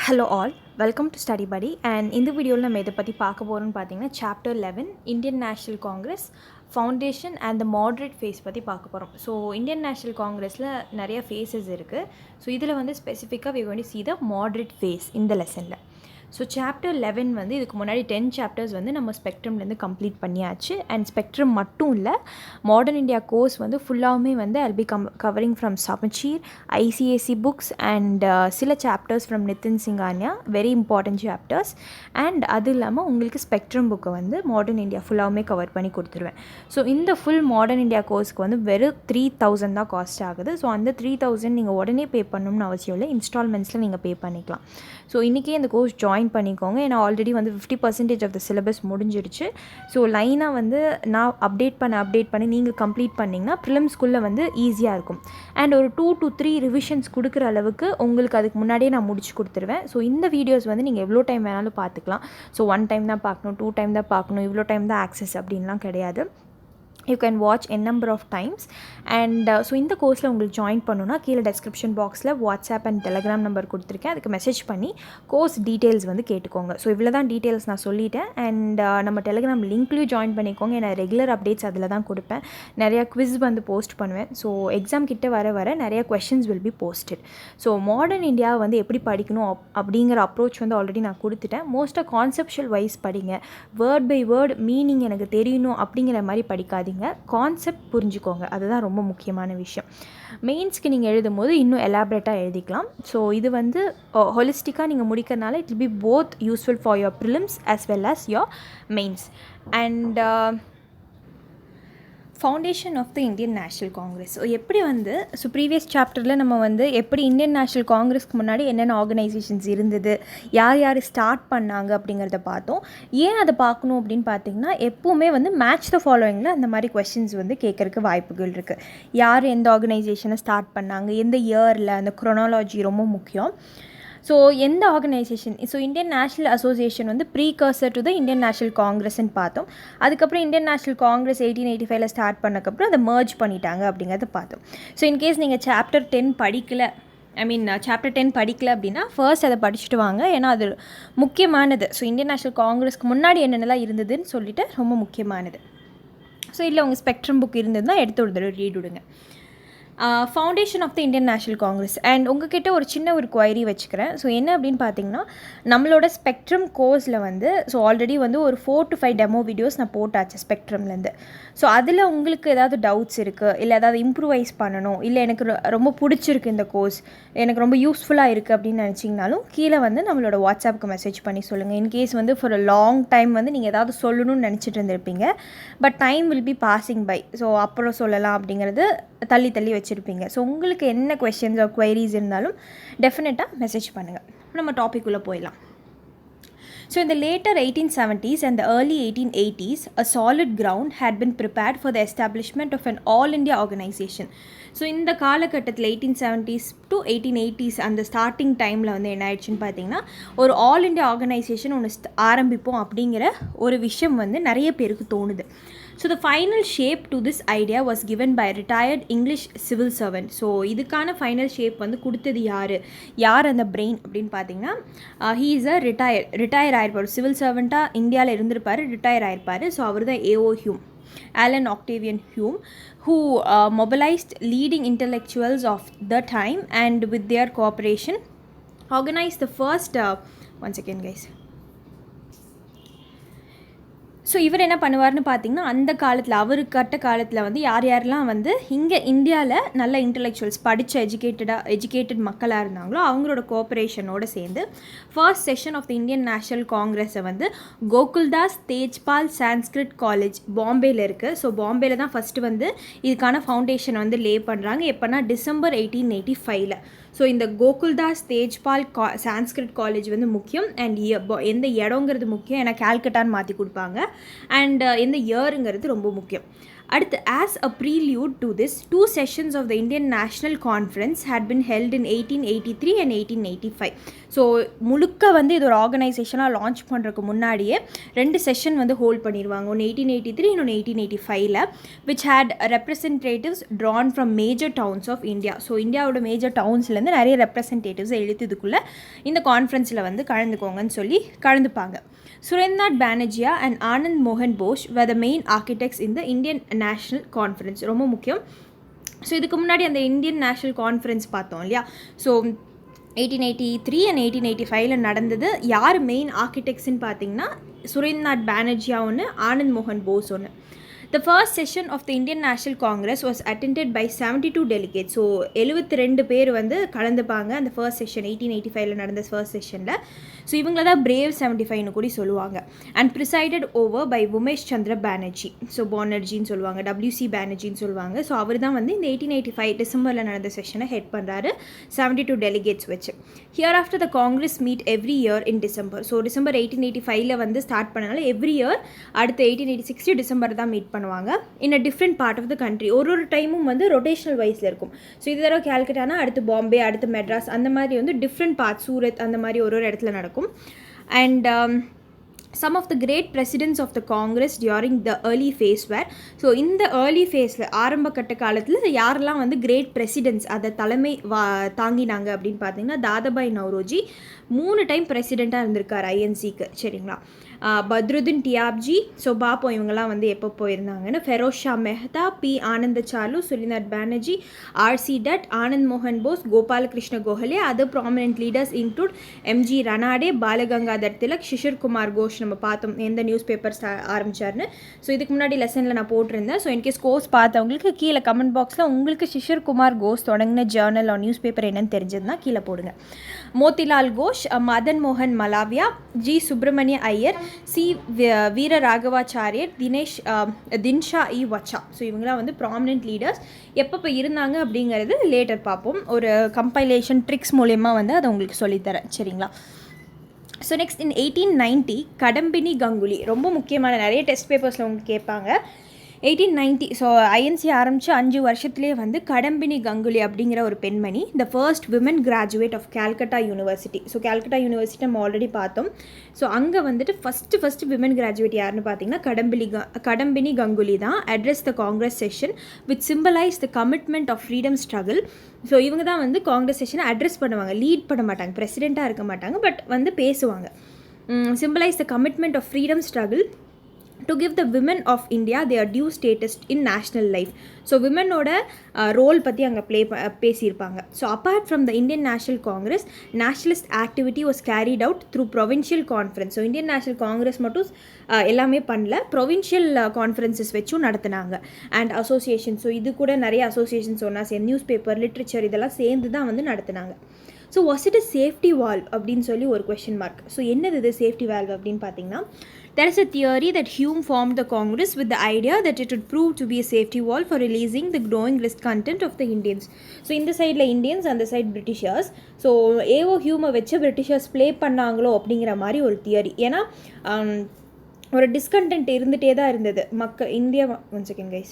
Hello all, welcome to Study Buddy and இந்த வீடியோவில் நம்ம இதை பற்றி பார்க்க போகிறோம்னு பார்த்தீங்கன்னா Chapter 11 Indian National Congress Foundation and the Moderate Phase பற்றி பார்க்க போகிறோம். ஸோ இந்தியன் நேஷ்னல் காங்கிரஸில் நிறைய ஃபேஸஸ் இருக்குது. ஸோ இதில் வந்து ஸ்பெசிஃபிக்காக we going to see the moderate phase இந்த லெசனில். ஸோ சாப்டர் 11 வந்து இதுக்கு முன்னாடி 10 சாப்டர்ஸ் வந்து நம்ம ஸ்பெக்ட்ரம்லேருந்து கம்ப்ளீட் பண்ணியாச்சு. அண்ட் ஸ்பெக்ட்ரம் மட்டும் இல்லை, மாடர்ன் இந்தியா கோர்ஸ் வந்து ஃபுல்லாகவுமே வந்து I'll be கவரிங் ஃப்ரம் சமச்சீர், ஐசிஎஸ்சி புக்ஸ் அண்ட் சில chapters from Nitin Singhania, very important chapters. And அது இல்லாமல் உங்களுக்கு ஸ்பெக்ட்ரம் புக்கை வந்து மாடர்ன் இந்தியா ஃபுல்லாகவுமே கவர் பண்ணி கொடுத்துருவேன். ஸோ இந்த ஃபுல் மாடர்ன் இந்தியா கோர்ஸ்க்கு வந்து வெறும் 3000 தான் காஸ்ட் ஆகுது. ஸோ அந்த 3000 நீங்கள் உடனே பே பண்ணணும்னு அவசியம் இல்லை, இன்ஸ்டால்மெண்ட்ஸில் நீங்கள் பே பண்ணிக்கலாம். ஸோ இன்றைக்கே இந்த கோர்ஸ் ஜாயின் பண்ணிக்கோங்க. ஏன்னா ஆல்ரெடி வந்து 50% ஆஃப் த சிலபஸ் முடிஞ்சிருச்சு. ஸோ லைனாக வந்து நான் அப்டேட் பண்ணி நீங்கள் கம்ப்ளீட் பண்ணிங்கன்னா ப்ரிலிம்ஸ்குள்ளே வந்து ஈஸியாக இருக்கும். அண்ட் ஒரு 2 to 3 ரிவிஷன்ஸ் கொடுக்குற அளவுக்கு உங்களுக்கு அதுக்கு முன்னாடியே நான் முடிச்சு கொடுத்துருவேன். ஸோ இந்த வீடியோஸ் வந்து நீங்கள் எவ்வளோ டைம் வேணாலும் பார்த்துக்கலாம். ஸோ 1 டைம் தான் பார்க்கணும், 2 டைம் தான் பார்க்கணும், இவ்வளோ டைம் தான் ஆக்சஸ் அப்படின்லாம் கிடையாது. You can watch n number of times. And so இந்த கோர்ஸில் உங்களுக்கு ஜாயின் பண்ணணுன்னா கீழே டெஸ்கிரிப்ஷன் பாக்ஸில் வாட்ஸ்அப் அண்ட் டெலகிராம் நம்பர் கொடுத்துருக்கேன். அதுக்கு மெசேஜ் பண்ணி கோர்ஸ் டீட்டெயில்ஸ் வந்து கேட்டுக்கோங்க. ஸோ இவ்வளோ தான் டீட்டெயில்ஸ் நான் சொல்லிட்டேன். அண்ட் நம்ம டெலகிராம் லிங்க்லேயும் ஜாயின் பண்ணிக்கோங்க. ஏன்னா ரெகுலர் அப்டேட்ஸ் அதில் தான் கொடுப்பேன். நிறையா குவிஸ் வந்து போஸ்ட் பண்ணுவேன். ஸோ எக்ஸாம் கிட்ட வர நிறைய questions will be posted. So modern India வந்து எப்படி படிக்கணும் அப்படிங்கிற அப்ரோச் வந்து ஆல்ரெடி நான் கொடுத்துட்டேன். மோஸ்ட்டாக கான்செப்ஷுவல் வைஸ் படிங்க, வேர்ட் பை வேர்ட் மீனிங் எனக்கு தெரியணும் அப்படிங்கிற மாதிரி படிக்காதீங்க. கான்செப்ட் புரிஞ்சுக்கோங்க, அதுதான் ரொம்ப முக்கியமான விஷயம். மெயின்ஸ்க்கு நீங்கள் எழுதும் போது இன்னும் எலாபரேட்டாக எழுதிக்கலாம். ஸோ இது வந்து ஹொலிஸ்டிக்காக நீங்கள் முடிக்கிறதுனால it will be both useful for your prelims as well as your mains. And foundation of the Indian national congress. So எப்படி வந்து ப்ரீவியஸ் சாப்டரில் நம்ம வந்து எப்படி இந்தியன் நேஷ்னல் காங்கிரஸ்க்கு முன்னாடி என்னென்ன ஆர்கனைசேஷன்ஸ் இருந்தது, யார் ஸ்டார்ட் பண்ணாங்க அப்படிங்கிறத பார்த்தோம். ஏன் அதை பார்க்கணும் அப்படின்னு பார்த்தீங்கன்னா, எப்போவுமே வந்து மேட்ச் த ஃபாலோயிங்கில் அந்த மாதிரி கொஷின்ஸ் வந்து கேட்குறக்கு வாய்ப்புகள் இருக்குது. யார் எந்த ஆர்கனைசேஷனை ஸ்டார்ட் பண்ணாங்க, எந்த இயரில், அந்த குரோனாலஜி ரொம்ப முக்கியம். ஸோ எந்த organisation, so Indian national association வந்து precursor to the Indian national காங்கிரஸ்ன்னு பார்த்தோம். அதுக்கப்புறம் இந்தியன் நேஷ்னல் காங்கிரஸ் 1885 ஸ்டார்ட் பண்ணக்கப்புறம் அதை மர்ஜ் பண்ணிட்டாங்க அப்படிங்கிறத பார்த்தோம். ஸோ இன்கேஸ் நீங்கள் சாப்டர் 10 படிக்கலை, சாப்டர் 10 படிக்கல அப்படின்னா ஃபர்ஸ்ட் அதை படிச்சுட்டு வாங்க. ஏன்னா அது முக்கியமானது. ஸோ இந்தியன் நேஷ்னல் காங்கிரஸ்க்கு முன்னாடி என்னென்னலாம் இருந்ததுன்னு சொல்லிட்டு ரொம்ப முக்கியமானது. ஸோ இல்லை உங்கள் ஸ்பெக்ட்ரம் புக் இருந்ததுன்னா எடுத்து ஒரு தடவை ரீட் விடுங்க. Foundation of the Indian national Congress. And உங்ககிட்ட ஒரு சின்ன ஒரு குவைரி வச்சுக்கிறேன். ஸோ என்ன அப்படின்னு பார்த்தீங்கன்னா, நம்மளோட ஸ்பெக்ட்ரம் கோர்ஸில் வந்து ஆல்ரெடி வந்து ஒரு 4 to 5 டெமோ வீடியோஸ் நான் போட்டாச்சு ஸ்பெக்ட்ரம்லேருந்து. ஸோ அதில் உங்களுக்கு ஏதாவது டவுட்ஸ் இருக்குது, இல்லை ஏதாவது இம்ப்ரூவைஸ் பண்ணணும், இல்லை எனக்கு ரொம்ப பிடிச்சிருக்கு இந்த கோர்ஸ், எனக்கு ரொம்ப யூஸ்ஃபுல்லாக இருக்குது அப்படின்னு நினச்சிங்கனாலும் கீழே வந்து நம்மளோட வாட்ஸ்அப்புக்கு மெசேஜ் பண்ணி சொல்லுங்கள். இன்கேஸ் வந்து ஃபார் அ லாங் டைம் வந்து நீங்கள் ஏதாவது சொல்லணும்னு நினச்சிட்டு இருந்திருப்பீங்க, but time will be passing by. So அப்புறம் சொல்லலாம் அப்படிங்கிறது தள்ளி வச்சுருப்பீங்க. ஸோ உங்களுக்கு என்ன கொஸ்டின்ஸ் ஆர் குவைரிஸ் இருந்தாலும் டெஃபினட்டாக மெசேஜ் பண்ணுங்கள். நம்ம டாபிக்குள்ளே போயிடலாம். So in the later 1870s and the early 1880s, a solid ground had been prepared for the establishment of an all-India organization. So இந்த காலகட்டத்தில் 1870s to 1880s அந்த ஸ்டார்டிங் டைமில் வந்து என்ன ஆயிடுச்சுன்னு பார்த்தீங்கன்னா, ஒரு ஆல் இண்டியா ஆர்கனைசேஷன் ஒன்று ஆரம்பிப்போம் அப்படிங்கிற ஒரு விஷயம் வந்து நிறைய பேருக்கு தோணுது. So the final shape to this idea was given by retired English civil servant. So இதுக்கான ஃபைனல் ஷேப் வந்து கொடுத்தது யார் அந்த பிரெயின் அப்படின்னு பார்த்தீங்கன்னா, ஹீ இஸ் அ ரிட்டையர் ஆயிருப்பார், சிவில் சர்வெண்ட்டாக இந்தியாவில் இருந்திருப்பார், ரிட்டையர் ஆயிருப்பார். ஸோ அவர் தான் AO Hume, Alan Octavian Hume, who mobilized leading intellectuals of the time and with their cooperation organized the first one second guys. So இவர் என்ன பண்ணுவார்னு பார்த்தீங்கன்னா, அந்த காலத்தில் அவர் கட்ட காலத்தில் வந்து யாரெல்லாம் வந்து இங்கே இந்தியாவில் நல்ல இன்டெலெக்சுவல்ஸ் படித்த எஜுகேட்டட் மக்களாக இருந்தாங்களோ அவங்களோட கோஆப்ரேஷனோடு சேர்ந்து first session of the Indian National காங்கிரஸை வந்து கோகுல்தாஸ் தேஜ்பால் சான்ஸ்கிரிட் காலேஜ் பாம்பேயில் இருக்குது. ஸோ பாம்பேயில் தான் ஃபஸ்ட்டு வந்து இதுக்கான ஃபவுண்டேஷன் வந்து லே பண்ணுறாங்க. எப்போனா December 1885. ஸோ இந்த கோகுல்தாஸ் தேஜ்பால் சான்ஸ்கிரிட் காலேஜ் வந்து முக்கியம். அண்ட் எந்த இடங்கிறது முக்கியம், ஏன்னா கேல்கட்டான்னு மாற்றி கொடுப்பாங்க. அண்ட் எந்த இயருங்கிறது ரொம்ப முக்கியம். அடுத்து, as a prelude to this, 2 sessions of the Indian National Conference had been held in 1883 and 1885. So முழுக்க வந்து இது ஒரு ஆர்கனைசேஷனாக லான்ச் பண்ணுறதுக்கு முன்னாடியே 2 செஷன் வந்து ஹோல்ட் பண்ணிடுவாங்க. ஒன்று 1883, இன்னொன்று 1885, which had representatives drawn from major towns of India. So இந்தியாவோட மேஜர் டவுன்ஸ்லேருந்து நிறைய ரெப்ரசன்டேட்டிவ்ஸ் எழுத்துக்குள்ளே இந்த கான்ஃபரன்ஸில் வந்து கலந்துக்கோங்கன்னு சொல்லி கலந்துப்பாங்க. சுரேந்திரநாத் பானர்ஜியா அண்ட் ஆனந்த் மோகன் Bose were the main architects in the Indian National Conference. ரொம்ப முக்கியம். ஸோ இதுக்கு முன்னாடி அந்த இந்தியன் நேஷ்னல் கான்ஃபரன்ஸ் பார்த்தோம் இல்லையா? ஸோ 1883 அண்ட் 1885 நடந்தது. யார் மெயின் ஆர்கிடெக்ட்ஸ்ன்னு பார்த்தீங்கன்னா சுரேந்திரநாத் பானர்ஜியா ஒன்று, ஆனந்த் மோகன் போஸ் ஒன்று. The first session of the Indian National Congress was attended by 72 delegates. So 72 பேர் வந்து கலந்துப்பாங்க அந்த ஃபர்ஸ்ட் செஷன் 1885 நடந்த ஃபர்ஸ்ட் செஷனில். ஸோ இவங்கள தான் பிரேவ் 75ன்னு கூட சொல்லுவாங்க. And presided over by Umesh Chandra Banerjee. So பானர்ஜின்னு சொல்லுவாங்க, WC பானர்ஜின்னு சொல்லுவாங்க. ஸோ அவர் தான் வந்து இந்த 1885 டிசம்பரில் நடந்த செஷனை ஹெட் பண்ணுறாரு 72 டெலிகேட்ஸ் வச்சு. Here after the Congress meet every year in December. So December 1885 வந்து ஸ்டார்ட் பண்ணனால எவ்ரி இயர் அடுத்த 1886 டிசம்பர் தான் மீட் பண்ணுவாங்க. In a different part of the country. ஒரு டைமும் வந்து ரொட்டேஷனல் வைஸில் இருக்கும். ஸோ இது தடவை கேல்கட்டானா அடுத்து பாம்பே, அடுத்து மெட்ராஸ், அந்த மாதிரி வந்து டிஃப்ரெண்ட் பார்ட், சூரத், அந்த மாதிரி ஒரு இடத்துல நடக்கும். And some of the great presidents of the Congress during the early phase were, so இந்த ஏர்லி ஃபேஸில் ஆரம்ப கட்ட காலத்தில் யாரெல்லாம் வந்து கிரேட் பிரசிடென்ட்ஸ் அதை தலைமை தாங்கினாங்க அப்படின்னு பார்த்தீங்கன்னா தாதாபாய் நவ்ரோஜி 3 டைம் பிரசிடெண்ட்டாக இருந்திருக்கார் ஐஎன்சிக்கு. சரிங்களா? பத்ருதீன் டியாப்ஜி, ஸோ பார்ப்போம் இவங்கெல்லாம் வந்து எப்போ போயிருந்தாங்கன்னு. ஃபெரோஸ் ஷா மெஹ்தா, பி ஆனந்தசார்லு, சுரேந்திரநாத் பானர்ஜி, RC டட், ஆனந்த் மோகன் Bose, Gopalakrishna Gokhale. Other prominent leaders include MG Ranade, Balagangadhar Tilak, Sisir Kumar Ghosh. நம்ம பார்த்தோம் எந்த நியூஸ் பேப்பர் ஆரம்பிச்சார்னு. ஸோ இதுக்கு முன்னாடி லெசனில் நான் போட்டிருந்தேன். ஸோ இன்கேஸ் கோர்ஸ் பார்த்தவங்களுக்கு கீழே கமெண்ட் பாக்ஸில் உங்களுக்கு சிஷிர் குமார் கோஷ் தொடங்கின ஜேர்னல் ஆர் நியூஸ் பேப்பர் என்னன்னு தெரிஞ்சதுன்னா கீழே போடுங்க. மோத்திலால் கோஷ், மதன் மோகன் மலாவியா, ஜி சுப்பிரமணிய ஐயர், சி வீர ராகவாச்சாரியர், தின்ஷா இ வச்சா. ஸோ இவங்களாம் வந்து ப்ராமினென்ட் லீடர்ஸ். எப்பப்போ இருந்தாங்க அப்படிங்கிறது லேட்டர் பார்ப்போம். ஒரு கம்பைலேஷன் ட்ரிக்ஸ் மூலயமா வந்து அதை உங்களுக்கு சொல்லித்தரேன். சரிங்களா? So next in 1890 Kadambini Ganguly. ரொம்ப முக்கியமான நிறைய டெஸ்ட் பேப்பர்ஸில் உங்களுக்கு கேட்பாங்க. 1890, ஸோ ஐஎன்சி ஆரம்பித்து 5 வருஷத்துலேயே வந்து கடம்பினி கங்குலி அப்படிங்கிற ஒரு பெண்மணி the first women graduate of Calcutta university. So Calcutta university நம்ம ஆல்ரெடி பார்த்தோம். ஸோ அங்கே வந்துட்டு ஃபஸ்ட்டு விமன் கிராஜுவேட் யாருன்னு பார்த்தீங்கன்னா கடம்பினி கங்குலி தான். Address the Congress session which symbolise the commitment of freedom struggle. So இவங்க தான் வந்து காங்கிரஸ் செஷனை அட்ரஸ் பண்ணுவாங்க, லீட் பண்ண மாட்டாங்க, பிரசிடெண்ட்டாக இருக்க மாட்டாங்க, பட் வந்து பேசுவாங்க. Symbolise the commitment of freedom struggle to give the women of India their due status in national life. So விமனோட ரோல் பற்றி அங்கே பேசியிருப்பாங்க. So apart from the Indian national congress, nationalist activity was carried out through provincial conference. So Indian national congress மட்டும் எல்லாமே பண்ணல, provincial conferences வச்சும் நடத்தினாங்க. And association, so இது கூட நிறைய அசோசியேஷன்ஸ் ஒன்றா சேர்ந்து நியூஸ் பேப்பர், லிட்ரேச்சர் இதெல்லாம் சேர்ந்து தான் வந்து நடத்தினாங்க. So was it a safety valve அப்படின்னு சொல்லி ஒரு கொஷின் மார்க். ஸோ என்னது இது சேஃப்டி வால்வ் அப்படின்னு பார்த்தீங்கன்னா, there is a theory that Hume formed the Congress with the idea that it would prove to be a safety valve for releasing the growing discontent of the Indians. So இந்த சைடில் Indians, அந்த side Britishers. So AO ஹியூமை வச்சு Britishers play பண்ணாங்களோ அப்படிங்கிற மாதிரி ஒரு theory. ஏன்னா ஒரு டிஸ்கண்டென்ட் இருந்துகிட்டே தான் இருந்தது இந்தியா. ஒன் செகண்ட் கைஸ்,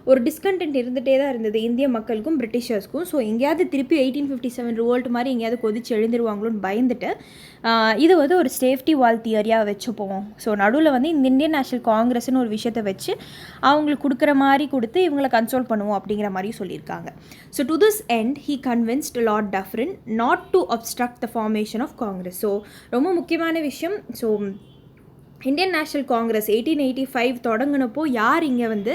ஒரு டிஸ்கண்டென்ட் இருந்துகிட்டே தான் இருந்தது இந்திய மக்களுக்கும் பிரிட்டிஷர்ஸ்க்கும். ஸோ எங்கேயாவது திருப்பி 1857 ரிவோல்ட் மாதிரி எங்கேயாவது கொதிச்சு எழுந்துருவாங்களோன்னு பயந்துட்டு இது வந்து ஒரு சேஃப்டி வால் தியரியாக வச்சுப்போம். ஸோ நடுவில் வந்து இந்த இந்தியன் நேஷ்னல் காங்கிரஸ்னு ஒரு விஷயத்தை வச்சு அவங்களுக்கு கொடுக்குற மாதிரி கொடுத்து இவங்களை கன்சோல் பண்ணுவோம் அப்படிங்கிற மாதிரி சொல்லியிருக்காங்க. So to this end he convinced Lord Dufferin not to obstruct the formation of Congress. So ரொம்ப முக்கியமான விஷயம். ஸோ இந்தியன் நேஷ்னல் காங்கிரஸ் 1885 தொடங்கினப்போ யார் இங்கே வந்து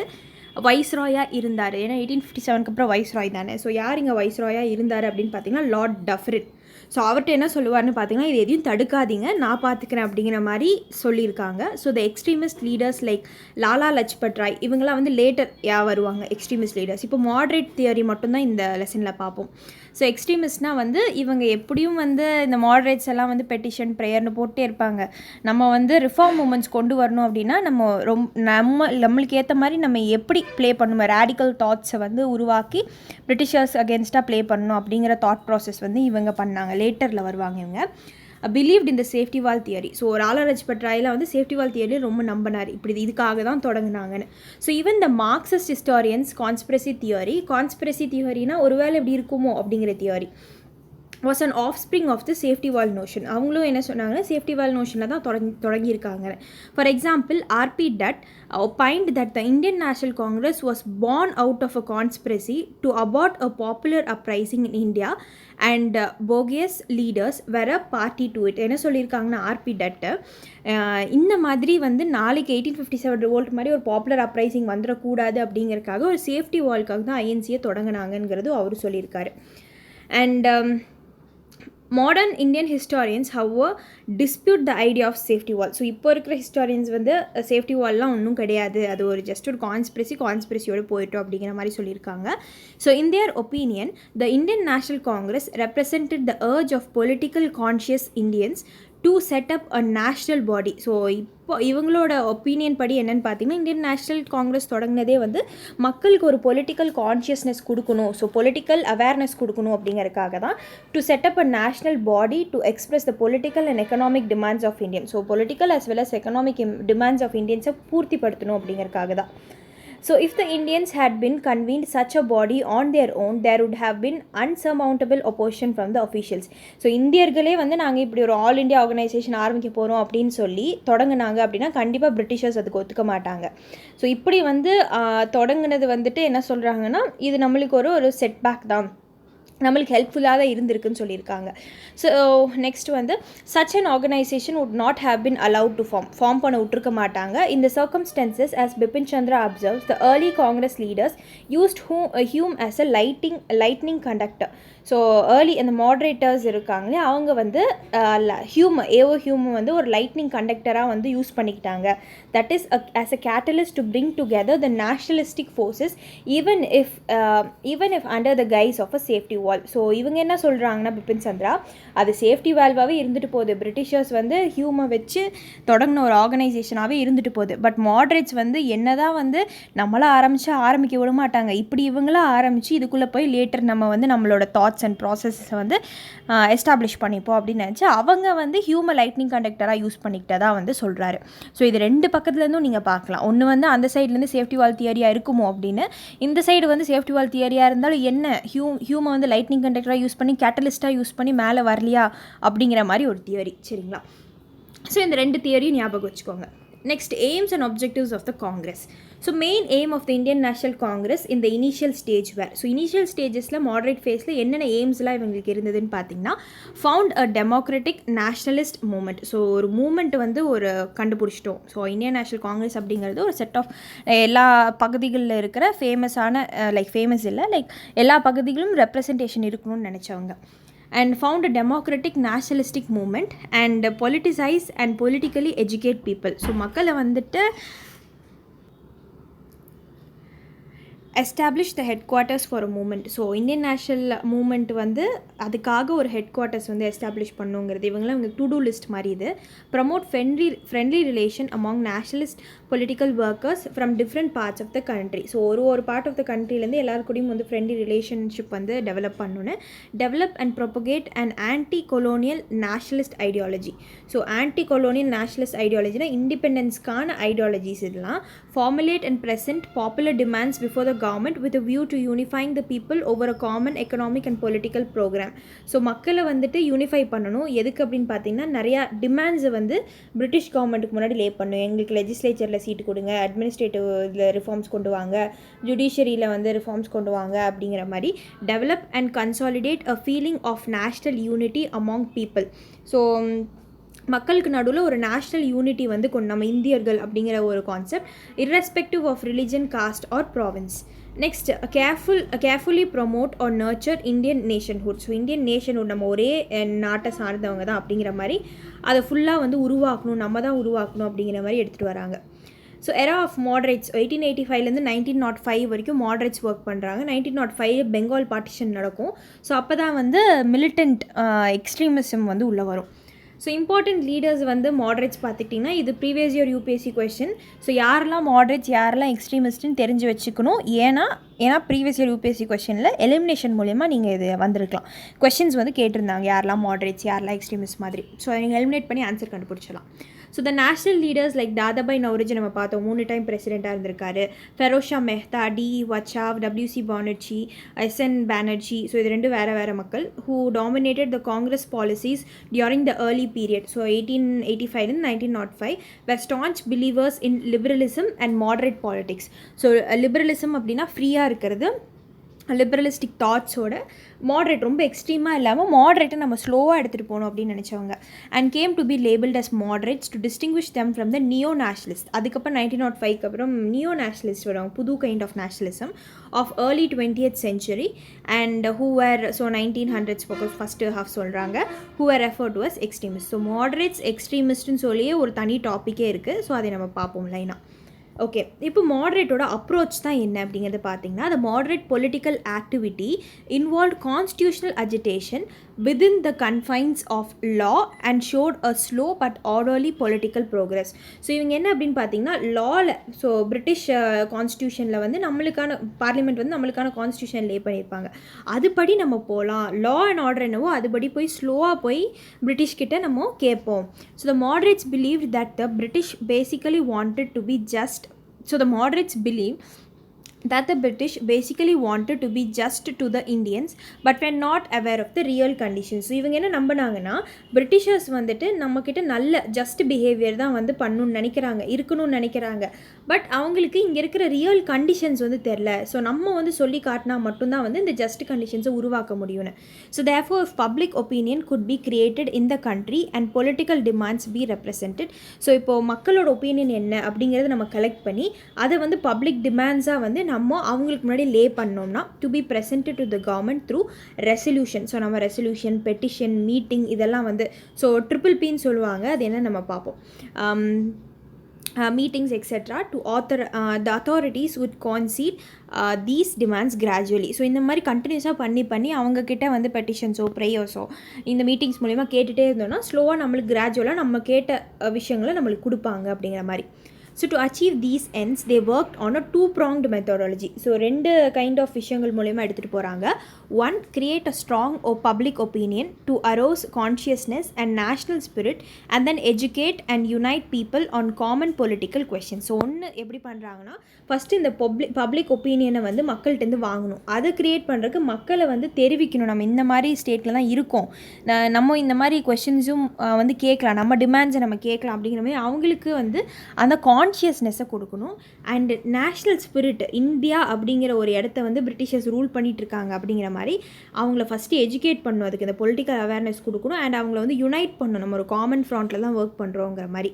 வைஸ்ராயாக இருந்தார்? ஏன்னா 1857க்கு அப்புறம் வைஸ்ராய் தானே. ஸோ யார் இங்கே வைஸ்ராயாக இருந்தார் அப்படின்னு பார்த்தீங்கன்னா லார்ட் டஃப்ரின். ஸோ அவர்கிட்ட என்ன சொல்லுவார்னு பார்த்தீங்கன்னா, இது எதையும் தடுக்காதீங்க, நான் பார்த்துக்கிறேன் அப்படிங்கிற மாதிரி சொல்லியிருக்காங்க. So the extremist leaders like Lala Lajpat Rai இவங்கெல்லாம் வந்து லேட்டர் வருவாங்க எக்ஸ்ட்ரீமிஸ்ட் லீடர்ஸ். இப்போ மாட்ரேட் தியரி மட்டும்தான் இந்த லெசனில் பார்ப்போம். ஸோ எக்ஸ்ட்ரீமிஸ்ட்னால் வந்து இவங்க எப்படியும் வந்து இந்த மாட்ரேட்ஸ் எல்லாம் வந்து பெட்டிஷன் ப்ரேயர்னு போட்டே இருப்பாங்க. நம்ம வந்து ரிஃபார்ம் மூமெண்ட்ஸ் கொண்டு வரணும் அப்படின்னா நம்மளுக்கு ஏற்ற மாதிரி நம்ம எப்படி ப்ளே பண்ணணும், ரேடிக்கல் தாட்ஸை வந்து உருவாக்கி பிரிட்டிஷர்ஸ் அகேன்ஸ்டாக ப்ளே பண்ணணும் அப்படிங்கிற தாட் ப்ராசஸ் வந்து இவங்க பண்ணாங்க. லேட்டரில் வருவாங்க இவங்க. Believed in the safety valve theory. So Lala Lajpat ராயில் வந்து சேஃப்டி வால் தியரி ரொம்ப நம்பினார், இப்படி இதுக்காக தான் தொடங்கினாங்கன்னு. So even the Marxist historians conspiracy தியரினா ஒருவேளை இப்படி இருக்குமோ அப்படிங்கிற theory was an offspring of the safety valve notion. அவங்களும் என்ன சொன்னாங்கன்னா சேஃப்டி வால் நோஷனில் தான் தொடங்கியிருக்காங்க. For example RP Dutt opined that the Indian National Congress was born out of a conspiracy to abort a popular uprising in India and bogus leaders were a party to it. என்ன சொல்லியிருக்காங்கன்னா RB டட்டு இந்த மாதிரி வந்து நாளைக்கு 1857 revolt மாதிரி ஒரு popular uprising வந்துடக்கூடாது அப்படிங்கிறதுக்காக ஒரு சேஃப்டி வால்க்காக தான் ஐஎன்சியை தொடங்கினாங்கங்கிறது அவர் சொல்லியிருக்காரு. And modern Indian historians however dispute the idea of safety wall. So இப்போ இருக்கிற ஹிஸ்டாரியன்ஸ் வந்து சேஃப்டி வால்லாம் ஒன்றும் கிடையாது, அது ஒரு ஜஸ்ட் ஒரு கான்ஸ்பிரசியோடு போயிட்டோம் அப்படிங்கிற மாதிரி சொல்லியிருக்காங்க. So in their opinion the Indian National Congress represented the urge of political conscious Indians to set up a national body. So இப்போ இவங்களோட ஒப்பீனியன் படி என்னென்னு பார்த்தீங்கன்னா இந்தியன் நேஷ்னல் காங்கிரஸ் தொடங்கினதே வந்து மக்களுக்கு ஒரு பொலிட்டிக்கல் கான்ஷியஸ்னஸ் கொடுக்கணும், ஸோ பொலிட்டிக்கல் அவேர்னஸ் கொடுக்கணும் அப்படிங்கிறதுக்காக தான் to set up a national body to express the political and economic demands of Indian. So political as well as economic demands of இந்தியன்ஸை பூர்த்திப்படுத்தணும் அப்படிங்கிறதுக்காக தான். So if the Indians had been convened such a body on their own, there would have been unsurmountable opposition from the officials. So இந்தியர்களே வந்து நாங்கள் இப்படி ஒரு all India organisation ஆரம்பிக்க போகிறோம் அப்படின்னு சொல்லி தொடங்கினாங்க அப்படின்னா கண்டிப்பாக பிரிட்டிஷர்ஸ் அதுக்கு ஒத்துக்க மாட்டாங்க. ஸோ இப்படி வந்து தொடங்கினது வந்துட்டு என்ன சொல்கிறாங்கன்னா இது நம்மளுக்கு ஒரு செட்பேக் தான், நம்மளுக்கு ஹெல்ப்ஃபுல்லாக தான் இருந்திருக்குன்னு சொல்லியிருக்காங்க. ஸோ நெக்ஸ்ட் வந்து such an organisation would not have been allowed to form பண்ண விட்டுருக்க மாட்டாங்க. இந்த circumstances as Bipin Chandra observes the early Congress leaders used Hume as a lightning conductor. So early அந்த மாடரேட்டர்ஸ் இருக்காங்களே அவங்க வந்து ஹியூம் வந்து ஒரு லைட்னிங் கண்டக்டராக வந்து யூஸ் பண்ணிக்கிட்டாங்க. That is as a catalyst to bring together the nationalistic forces even if under the guise of a safety valve. So இவங்க என்ன சொல்கிறாங்கன்னா பிபின் சந்திரா அது சேஃப்டி வால்வாகவே இருந்துட்டு போகுது, பிரிட்டிஷர்ஸ் வந்து ஹியூமை வச்சு தொடங்கின ஒரு ஆர்கனைசேஷனாகவே இருந்துட்டு போகுது. பட் மாடரேட்ஸ் வந்து என்ன தான் வந்து நம்மளாம் ஆரம்பிக்க விட மாட்டாங்க, இப்படி இவங்களாம் ஆரம்பித்து இதுக்குள்ளே போய் லேட்டர் நம்ம வந்து நம்மளோட தாட்ஸ் அண்ட் ப்ராசஸை வந்து எஸ்டாப்ளிஷ் பண்ணிப்போம் அப்படின்னு நினச்சி அவங்க வந்து ஹியூமை லைட்னிங் கண்டக்டராக யூஸ் பண்ணிக்கிட்டதாக வந்து சொல்கிறாரு. ஸோ இது ரெண்டு பக்கத்துலேருந்தும் நீங்கள் பார்க்கலாம். ஒன்று வந்து அந்த சைட்லேருந்து சேஃப்டி வால் தியரியாக இருக்குமோ அப்படின்னு, இந்த சைடு வந்து சேஃப்டி வால் தியரியாக இருந்தாலும் என்ன ஹியூமை வந்து லைட்னிங் கண்டக்டராக யூஸ் பண்ணி கேட்டலிஸ்ட்டாக யூஸ் பண்ணி மேலே வரலையா அப்படிங்கிற மாதிரி ஒரு தியரி. சரிங்களா? ஸோ இந்த ரெண்டு தியரியும் ஞாபகம் வச்சுக்கோங்க. Next, aims and objectives of the Congress. So main aim of the Indian National Congress in the initial stage were, so initial stagesல moderate phaseல என்னென்ன எய்ம்ஸ்லாம் இவங்களுக்கு இருந்ததுன்னு பார்த்தீங்கன்னா found a democratic nationalist movement. So ஒரு மூமெண்ட் வந்து ஒரு கண்டுபிடிச்சிட்டோம். ஸோ இந்தியன் நேஷனல் காங்கிரஸ் அப்படிங்கிறது ஒரு செட் ஆஃப் எல்லா பகுதிகளில் இருக்கிற ஃபேமஸான ஃபேமஸ் இல்லை எல்லா பகுதிகளும் ரெப்ரசன்டேஷன் இருக்கணும்னு நினச்சவங்க. And found a democratic nationalistic movement and politicize and politically educate people. So மக்களை வந்துட்டு establish the headquarters for a movement. So Indian national movement வந்து அதுக்காக ஒரு ஹெட் குவார்ட்டர்ஸ் வந்து எஸ்டாப்ளிஷ் பண்ணுங்கிறது இவங்களாம் இவங்க டு டூ லிஸ்ட் மாதிரி. இது promote friendly relation among nationalist political workers from different parts of the country. So ஒரு பார்ட் ஆஃப் த கண்ட்ரிலேருந்து எல்லாருக்கூடையும் வந்து ஃப்ரெண்ட்லி ரிலேஷன்ஷிப் வந்து டெவலப் பண்ணணுன்னு. Develop and propagate and anti colonial nationalist ideology. So anti colonial nationalist ஐடியாலஜினா இண்டிபெண்டன்ஸ்க்கான ideologies இதெல்லாம். Formulate and present popular demands before the government with a view to unifying the people over a common economic and political program. So மக்களை வந்துட்டு unify பண்ணணும். எதுக்கு அப்படின்னு பார்த்தீங்கன்னா நிறையா டிமாண்ட்ஸை வந்து British கவர்மெண்ட்டுக்கு முன்னாடி லே பண்ணணும். எங்களுக்கு லெஜிஸ்லேச்சரில் சீட்டு கொடுங்க, அட்மினிஸ்ட்ரேட்டிவ் இதில் ரிஃபார்ம்ஸ் கொண்டு வாங்க, ஜுடிஷியரியில் வந்து ரிஃபார்ம்ஸ் கொண்டு வாங்க அப்படிங்கிற மாதிரி. Develop and consolidate a feeling of national unity among people. So மக்களுக்கு நடுவில் ஒரு நேஷ்னல் யூனிட்டி வந்து நம்ம இந்தியர்கள் அப்படிங்கிற ஒரு concept, irrespective of religion, caste or province. Next, carefully promote or nurture Indian nationhood. So Indian nationhood நம்ம ஒரே நாட்டை சார்ந்தவங்க தான் அப்படிங்கிற மாதிரி அதை ஃபுல்லாக வந்து உருவாக்கணும், நம்ம தான் உருவாக்கணும் அப்படிங்கிற மாதிரி எடுத்துகிட்டு வராங்க. ஸோ எரா ஆஃப் மாடரேட்ஸ் 1885 1905 வரைக்கும் மாடரேட்ஸ் ஒர்க் பண்ணுறாங்க. 1905 பெங்கால் பார்ட்டிஷன் நடக்கும். ஸோ அப்போ தான் வந்து மிலிட்டன்ட் எக்ஸ்ட்ரீமிசம் வந்து உள்ளே வரும். ஸோ இம்பார்ட்டண்ட் லீடர்ஸ் வந்து மாடரேட்ஸ் பார்த்துக்கிட்டிங்கன்னா இது previous year UPSC question. So யாரெல்லாம் மாடரேட்ஸ் யாரெல்லாம் எக்ஸ்ட்ரீமிஸ்ட்னு தெரிஞ்சு வச்சுக்கணும். ஏன்னா ப்ரீவியஸ் இயர் யூபிஎஸ்சி கொஸ்டினில் எலிமினேஷன் மூலயமா நீங்கள் இது வந்திருக்கலாம். கொஸ்டின்ஸ் வந்து கேட்டிருந்தாங்க யாரெல்லாம் மாடரேட்ஸ் யாரெல்லாம் எக்ஸ்ட்ரீமிஸ்ட் மாதிரி. ஸோ நீங்கள் எலிமினேட் பண்ணி ஆன்சர் கண்டுபிடிச்சலாம். So the national leaders like Dadabhai Naoroji நம்ம பார்த்தோம், 3 டைம் பிரசிடெண்ட்டாக இருந்திருக்காரு. Ferozeshah Mehta, D.E. Wacha, W.C. Banerjee, S.N. Banerjee. So இது 2 வேறு மக்கள் who dominated the Congress policies during the early period. So 1885 and 1905 were staunch believers in liberalism and moderate politics. So liberalism அப்படின்னா ஃப்ரீயாக இருக்கிறது, லிபரலிஸ்டிக் தாட்ஸோட மாடரேட் ரொம்ப எக்ஸ்ட்ரீமாக இல்லாமல் மாடரேட்டை நம்ம ஸ்லோவாக எடுத்துகிட்டு போகணும் அப்படின்னு நினச்சவங்க. And came to be labelled as moderates to distinguish them from the neo nationalist. அதுக்கப்புறம் 1905 அப்புறம் நியோ நேஷ்னலிஸ்ட் வருவாங்க, புது kind of nationalism of early 20th century and who were so 1900s first half சொல்கிறாங்க who were refer to as extremist. So moderates எக்ஸ்ட்ரீமிஸ்ட்னு சொல்லியே ஒரு தனி டாப்பிக்கே இருக்குது. ஸோ அதை நம்ம பார்ப்போம் லைனாக. ஓகே, இப்போ மாடரேட்டோட அப்ரோச் தான் என்ன அப்படிங்கிறது பார்த்தீங்கன்னா, the moderate political activity involved constitutional agitation within the confines of law and showed a slow but orderly political progress. So இவங்க என்ன அப்படின்னு பார்த்தீங்கன்னா லாவில், ஸோ பிரிட்டிஷ் கான்ஸ்டியூஷனில் வந்து நம்மளுக்கான பார்லிமெண்ட் வந்து நம்மளுக்கான கான்ஸ்டியூஷன் லே பண்ணியிருப்பாங்க, அதுபடி நம்ம போகலாம். லா அண்ட் ஆர்டர் என்னவோ அதுபடி போய் ஸ்லோவாக போய் பிரிட்டிஷ்கிட்ட நம்ம கேட்போம். So the moderates believe that the British basically wanted to be just. So the moderates believe that the British basically wanted to be just to the Indians but were not aware of the real conditions. So இவங்க என்ன நம்பினாங்கன்னா Britishers வந்துட்டு நம்மக்கிட்ட நல்ல just behaviour தான் வந்து பண்ணணும்னு நினைக்கிறாங்க, இருக்கணும்னு நினைக்கிறாங்க. பட் அவங்களுக்கு இங்கே இருக்கிற ரியல் கண்டிஷன்ஸ் வந்து தெரில. ஸோ நம்ம வந்து சொல்லி காட்டினா மட்டும்தான் வந்து இந்த ஜஸ்ட் கண்டிஷன்ஸை உருவாக்க முடியும்னு. So therefore if public opinion could be created in the country and political demands be represented. So இப்போது மக்களோட ஒப்பீனியன் என்ன அப்படிங்கிறத நம்ம கலெக்ட் பண்ணி அதை வந்து பப்ளிக் டிமாண்ட்ஸாக வந்து நம்ம அவங்களுக்கு முன்னாடி லே பண்ணோம்னா to be presented to the government through resolution. So நம்ம ரெசல்யூஷன், பெட்டிஷன், மீட்டிங் இதெல்லாம் வந்து ஸோ PPPன்னு சொல்லுவாங்க. அது என்ன நம்ம பார்ப்போம். Meetings etc. to the authorities would concede these demands gradually. So இந்த மாதிரி கண்டினியூஸாக பண்ணி அவங்கக்கிட்ட வந்து பெட்டிஷன்ஸோ ப்ரேயர்ஸோ இந்த மீட்டிங்ஸ் மூலிமா கேட்டுகிட்டே இருந்தோம்னா ஸ்லோவாக நம்மளுக்கு கிராஜுவலாக நம்ம கேட்ட விஷயங்களை நம்மளுக்கு கொடுப்பாங்க அப்படிங்கிற மாதிரி. So to achieve these ends, they worked on a two-pronged methodology. So 2 kind of விஷயங்கள் மூலமா எடுத்துகிட்டு போகிறாங்க. One, create a strong or public opinion to arouse consciousness and national spirit and then educate and unite people on common political questions. So ஒன்று எப்படி பண்ணுறாங்கன்னா first இந்த public ஒப்பீனியனை வந்து மக்கள்கிட்டருந்து வாங்கணும். அதை க்ரியேட் பண்ணுறதுக்கு மக்களை வந்து தெரிவிக்கணும், நம்ம இந்த மாதிரி ஸ்டேட்டில் தான் இருக்கோம், நம்ம இந்த மாதிரி கொஷின்ஸும் வந்து கேட்கலாம், நம்ம டிமாண்ட்ஸை நம்ம கேட்கலாம் அப்படிங்கிற மாதிரி அவங்களுக்கு வந்து அந்த கான்ஷியஸ்னஸை கொடுக்கணும். அண்ட் நேஷ்னல் ஸ்பிரிட், இந்தியா அப்படிங்கிற ஒரு இடத்த வந்து பிரிட்டிஷர்ஸ் ரூல் பண்ணிகிட்ருக்காங்க அப்படிங்கிற மாதிரி அவங்கள ஃபஸ்ட்டு எஜுகேட் பண்ணணும், அதுக்கு இந்த பொலிட்டிக்கல் அவேர்னஸ் கொடுக்கணும். அண்ட் அவங்கள வந்து யுனைட் பண்ணணும், நம்ம ஒரு காமன் ஃப்ரண்ட்டில் தான் ஒர்க் பண்ணுறோங்கிற மாதிரி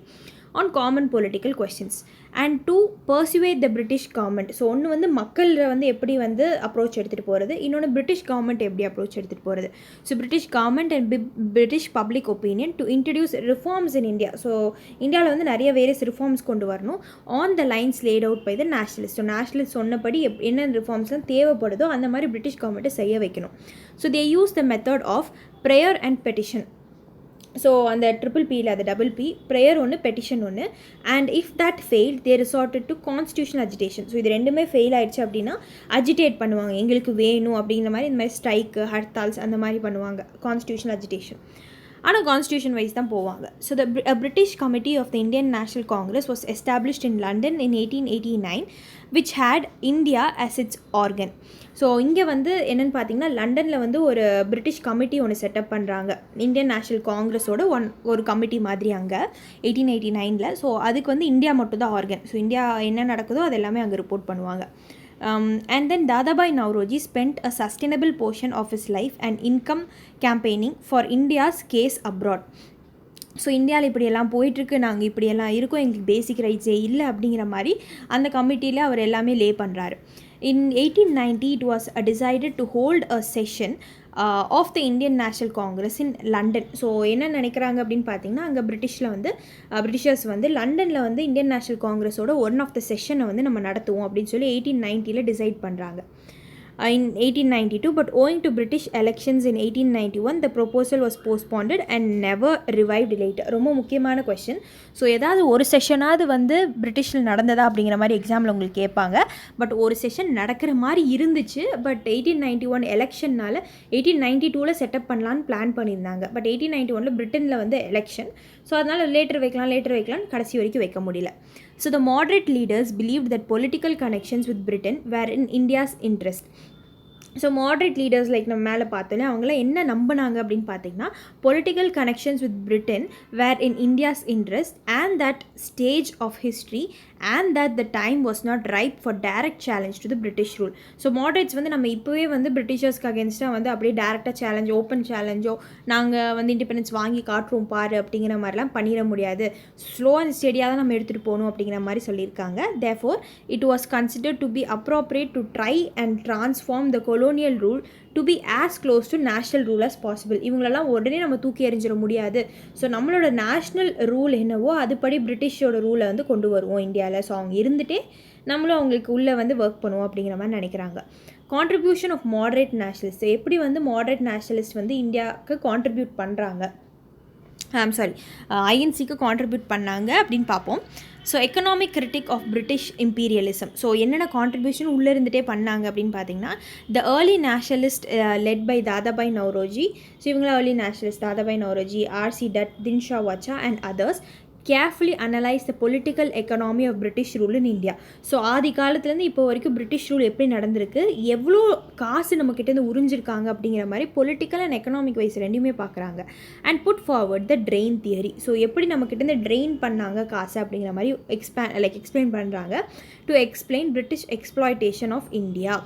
on common political questions. And 2, persuade the British government. So ஒன்று வந்து மக்களில் வந்து எப்படி வந்து அப்ரோச் எடுத்துகிட்டு போகிறது, இன்னொன்று பிரிட்டிஷ் கவர்மெண்ட் எப்படி அப்ரோச் எடுத்துகிட்டு போகிறது. So British government and British public opinion to introduce reforms in India. So இந்தியாவில் வந்து நிறைய வேரியஸ் ரிஃபார்ம்ஸ் கொண்டு வரணும் on the lines laid out by the nationalist. So nationalist சொன்னபடி என்ன ரிஃபார்ம்ஸ்லாம் தேவைப்படுதோ அந்த மாதிரி பிரிட்டிஷ் கவர்மெண்ட்டை செய்ய வைக்கணும். So they use the method of prayer and petition. So அந்த PPPயில் அது PP, ப்ரேயர் ஒன்று, பெட்டிஷன் ஒன்று. And if that fail they resorted to constitutional agitation. So இது 2மே ஃபெயில் ஆகிடுச்சு அப்படின்னா அஜிடேட் பண்ணுவாங்க, எங்களுக்கு வேணும் அப்படிங்கிற மாதிரி. இந்த மாதிரி ஸ்ட்ரைக்கு, ஹர்த்தால்ஸ் அந்த மாதிரி பண்ணுவாங்க, கான்ஸ்டியூஷனல் அஜிடேஷன். ஆனால் கான்ஸ்டியூஷன் வைஸ் தான் போவாங்க. So British committee of the Indian National Congress was established in London in 1889 which had India as its organ. So இங்கே வந்து என்னென்னு பார்த்தீங்கன்னா லண்டனில் வந்து ஒரு பிரிட்டிஷ் கமிட்டி ஒன்று செட்டப் பண்ணுறாங்க, இந்தியன் நேஷ்னல் காங்கிரஸோட ஒரு கமிட்டி மாதிரி அங்கே 1889. ஸோ அதுக்கு வந்து இந்தியா மட்டும் தான் ஆர்கன். ஸோ இந்தியா என்ன நடக்குதோ அது எல்லாமே அங்கே ரிப்போர்ட் பண்ணுவாங்க. And then Dadabhai Naoroji spent a sustainable portion of his life and income campaigning for India's case abroad. So இந்தியாவில் இப்படியெல்லாம் போயிட்டுருக்கு, நாங்கள் இப்படியெல்லாம் இருக்கோம், எங்களுக்கு பேசிக் ரைட்ஸே இல்லை அப்படிங்கிற மாதிரி அந்த கமிட்டியில் அவர் எல்லாமே லே பண்ணுறாரு. In 1890 it was decided to hold a session of the Indian National Congress in London. So என்ன நினைக்கிறாங்க அப்படின்னு பார்த்தீங்கன்னா அங்கே பிரிட்டிஷர்ஸ் வந்து லண்டனில் வந்து இந்தியன் நேஷ்னல் காங்கிரஸோட ஒன் ஆஃப் த செஷனை வந்து நம்ம நடத்துவோம் அப்படின்னு சொல்லி 1890 டிசைட் பண்ணுறாங்க. in 1892, but owing to British elections in 1891, the proposal was postponed and never revived later. ரொம்ப முக்கியமான கொஸ்டின். ஸோ ஏதாவது ஒரு செஷனாவது வந்து பிரிட்டிஷில் நடந்ததா அப்படிங்கிற மாதிரி எக்ஸாமில் உங்களுக்கு கேட்பாங்க. பட் ஒரு செஷன் நடக்கிற மாதிரி இருந்துச்சு. பட் 1891 எலெக்ஷனால் 1892 செட்டப் பண்ணலான்னு பிளான் பண்ணியிருந்தாங்க. பட் 1891 பிரிட்டனில் வந்து எலெக்ஷன். ஸோ அதனால் லேட்டர் வைக்கலாம் கடைசி வரைக்கும் வைக்க முடியல. So the moderate leaders believed that political connections with Britain were in India's interest. So moderate leaders like நம்ம மேலே பார்த்தோன்னே அவங்களாம் என்ன நம்பினாங்க அப்படின்னு பார்த்தீங்கன்னா, political connections with Britain were in India's interest and that stage of history and that the time was not ripe for direct challenge to the British rule. So moderates வந்து நம்ம இப்போவே வந்து பிரிட்டிஷர்ஸ்க்கு அகேன்ஸ்டாக வந்து அப்படியே டேரெக்டாக சேலஞ்ச், ஓப்பன் சேலஞ்சோ நாங்கள் வந்து இண்டிபெண்டன்ஸ் வாங்கி காட்டுறோம் பாரு அப்படிங்கிற மாதிரிலாம் பண்ணிட முடியாது, ஸ்லோ அண்ட் ஸ்டெடியாக தான் நம்ம எடுத்துகிட்டு போகணும் அப்படிங்கிற மாதிரி சொல்லியிருக்காங்க. Therefore it was considered to be appropriate to try and transform the colonial rule to be as close to national rule as possible. இவங்களெல்லாம் உடனே நம்ம தூக்கி எறிஞ்சிட முடியாது. ஸோ நம்மளோட நேஷ்னல் ரூல் என்னவோ அதுபடி பிரிட்டிஷோட ரூலை வந்து கொண்டு வருவோம் இந்தியாவில். ஸோ அவங்க இருந்துகிட்டே நம்மளும் அவங்களுக்கு உள்ளே வந்து ஒர்க் பண்ணுவோம் அப்படிங்கிற மாதிரி நினைக்கிறாங்க. கான்ட்ரிபியூஷன் ஆஃப் மாடரேட் நேஷனலிஸ்ட், எப்படி வந்து மாடரேட் நேஷனலிஸ்ட் வந்து இந்தியாவுக்கு கான்ட்ரிபியூட் பண்ணுறாங்க, ஐஎன்சிக்கு கான்ட்ரிபியூட் பண்ணாங்க அப்படின்னு பார்ப்போம். So economic critique of British imperialism. So என்னென்ன கான்ட்ரிபியூஷன் உள்ளே இருந்துகிட்டே பண்ணாங்க அப்படின்னு பார்த்தீங்கன்னா, the early nationalist led by Dadabhai Naoroji. So இவங்களாம் early nationalist Dadabhai Naoroji, RC Dutt, Dinshaw Wacha and others carefully analyse the political economy of British rule in India. So ஆதி காலத்துலேருந்து இப்போ வரைக்கும் பிரிட்டிஷ் ரூல் எப்படி நடந்திருக்கு, எவ்வளோ காசு நம்மக்கிட்டேருந்து உறிஞ்சிருக்காங்க அப்படிங்கிற மாதிரி பொலிட்டிக்கல் அண்ட் எக்கனாமிக் வைஸ் ரெண்டுமே பார்க்குறாங்க. And put forward the drain theory. So எப்படி நம்மக்கிட்டேருந்து ட்ரெயின் பண்ணாங்க காசு அப்படிங்கிற மாதிரி எக்ஸ்பிளைன் பண்ணுறாங்க to explain British exploitation of India.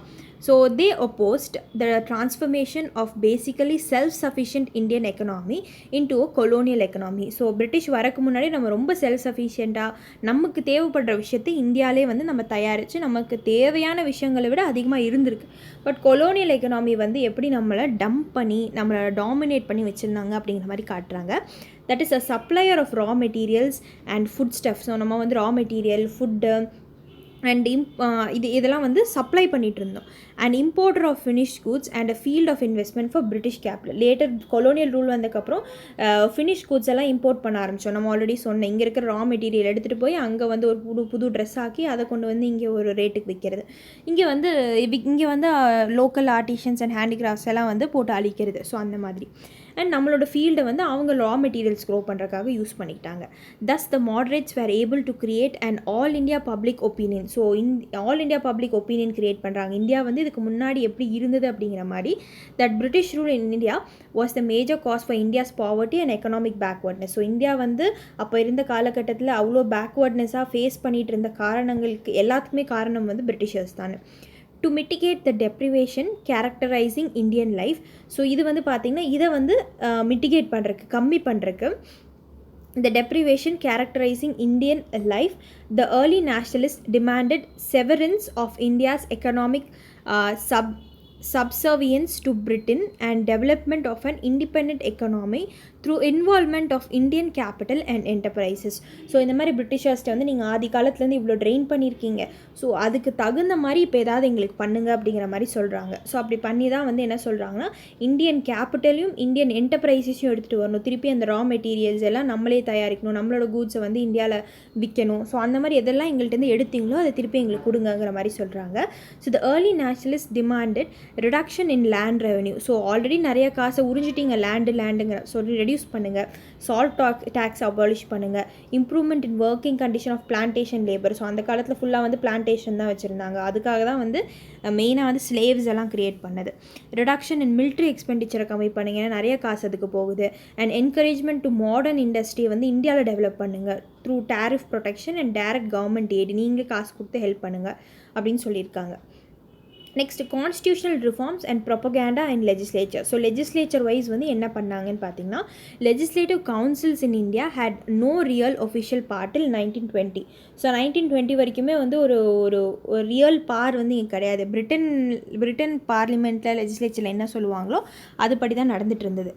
So they opposed the transformation of basically self-sufficient Indian economy into a colonial economy. So British வரக்கு முன்னாடி நம்ம ரொம்ப செல்ஃப் சஃபிஷியண்ட்டாக நமக்கு தேவைப்படுற விஷயத்தை இந்தியாவிலே வந்து நம்ம தயாரித்து நமக்கு தேவையான விஷயங்களை விட அதிகமாக இருந்திருக்கு. பட் கொலோனியல் எக்கனாமி வந்து எப்படி நம்மளை டம்ப் பண்ணி நம்மளை டாமினேட் பண்ணி வச்சுருந்தாங்க அப்படிங்கிற மாதிரி காட்டுறாங்க. That is a supplier of raw materials and food stuff. So நம்ம வந்து ரா மெட்டீரியல், ஃபுட்டு அண்ட் இதெல்லாம் வந்து சப்ளை பண்ணிகிட்டு இருந்தோம். And importer of finished goods and a field of investment for British capital. Later colonial rule வந்ததுக்கப்புறம் finish goods எல்லாம் import பண்ண ஆரம்பித்தோம். நம்ம ஆல்ரெடி சொன்னேன், இங்கே இருக்கிற ரா மெட்டீரியல் எடுத்துகிட்டு போய் அங்கே வந்து ஒரு புது ட்ரெஸ் ஆக்கி அதை கொண்டு வந்து இங்கே ஒரு ரேட்டுக்கு விற்கிறது. இங்கே வந்து லோக்கல் ஆர்டிஷன்ஸ் அண்ட் ஹேண்டிகிராஃப்ட்ஸ் எல்லாம் வந்து போட்டு அழிக்கிறது. ஸோ அந்த மாதிரி. அண்ட் நம்மளோட ஃபீல்டை வந்து அவங்க ரா மெட்டீரியல்ஸ் க்ரோ பண்ணுறதுக்காக யூஸ் பண்ணிக்கிட்டாங்க. Thus the moderates were able to create and all India public opinion. So all India public opinion create பண்ணுறாங்க. இந்தியா வந்து இதுக்கு முன்னாடி எப்படி இருந்தது அப்படிங்கிற மாதிரி. That British rule in India was the major cause for India's poverty and economic backwardness. So India வந்து அப்போ இருந்த காலகட்டத்தில் அவ்வளோ பேக்வர்ட்னஸாக ஃபேஸ் பண்ணிகிட்டு இருந்த காரணங்களுக்கு எல்லாத்துக்குமே காரணம் வந்து பிரிட்டிஷர்ஸ் தானே. To mitigate the deprivation characterising Indian life. So இது வந்து பார்த்திங்கன்னா இதை வந்து மிட்டிகேட் பண்ணுறக்கு, கம்மி பண்ணுறக்கு, the deprivation characterizing Indian life, the early nationalists demanded severance of India's economic subservience to Britain and development of an independent economy through involvement of Indian capital and enterprises. So இந்த மாதிரி பிரிட்டிஷர்ஸ்ட்டை வந்து நீங்கள் ஆதி காலத்துலேருந்து இவ்வளோ train பண்ணியிருக்கீங்க, so அதுக்கு தகுந்த மாதிரி இப்போ ஏதாவது எங்களுக்கு பண்ணுங்க அப்படிங்கிற மாதிரி சொல்கிறாங்க. ஸோ அப்படி பண்ணி தான் வந்து என்ன சொல்கிறாங்கன்னா, இந்தியன் கேபிட்டலையும் இந்தியன் என்டர்பிரைசஸையும் எடுத்துகிட்டு வரணும், திருப்பி அந்த ரா மெட்டீரியல்ஸ் எல்லாம் நம்மளே தயாரிக்கணும், நம்மளோட கூட்ஸை வந்து இந்தியாவில் விற்கணும். ஸோ அந்த மாதிரி எதெல்லாம் எங்கள்கிட்ட எடுத்தீங்களோ அதை திருப்பி எங்களுக்கு கொடுங்கிற மாதிரி சொல்கிறாங்க. So the early nationalist demanded reduction in land revenue. So already நிறைய காசை உறிஞ்சிட்டிங்க லேண்டுங்கிற சொல்லி ரெடியூஸ் பண்ணுங்கள், சால்ட் டேக்ஸ் அபாலிஷ் பண்ணுங்கள், improvement in working condition of plantation labour. So அந்த காலத்தில் ஃபுல்லாக வந்து பிளான்டேஷன் தான் வச்சுருந்தாங்க. அதுக்காக தான் வந்து மெயினாக வந்து ஸ்லேவ்ஸ் எல்லாம் க்ரியேட் பண்ணது. ரிடக்ஷன் இன் மிலிட்ரி எக்ஸ்பெண்டிச்சரை கம்மி பண்ணுங்க, ஏன்னா நிறைய காசு அதுக்கு போகுது. And encouragement to modern industry வந்து இந்தியாவில் டெவலப் பண்ணுங்கள் through tariff protection and direct government aid, நீங்களே காசு கொடுத்து ஹெல்ப் பண்ணுங்கள் அப்படின்னு சொல்லியிருக்காங்க. Next constitutional reforms and propaganda and legislature. So legislature wise வந்து என்ன பண்ணாங்கன்னு பார்த்தீங்கன்னா, legislative councils in India had no real official part till 1920. So 1920 வரைக்குமே வந்து ஒரு ரியல் பார் வந்து இங்கே கிடையாது. பிரிட்டன் பார்லிமெண்ட்டில் லெஜிஸ்லேச்சரில் என்ன சொல்லுவாங்களோ அதுபடி தான் நடந்துட்டு இருந்தது.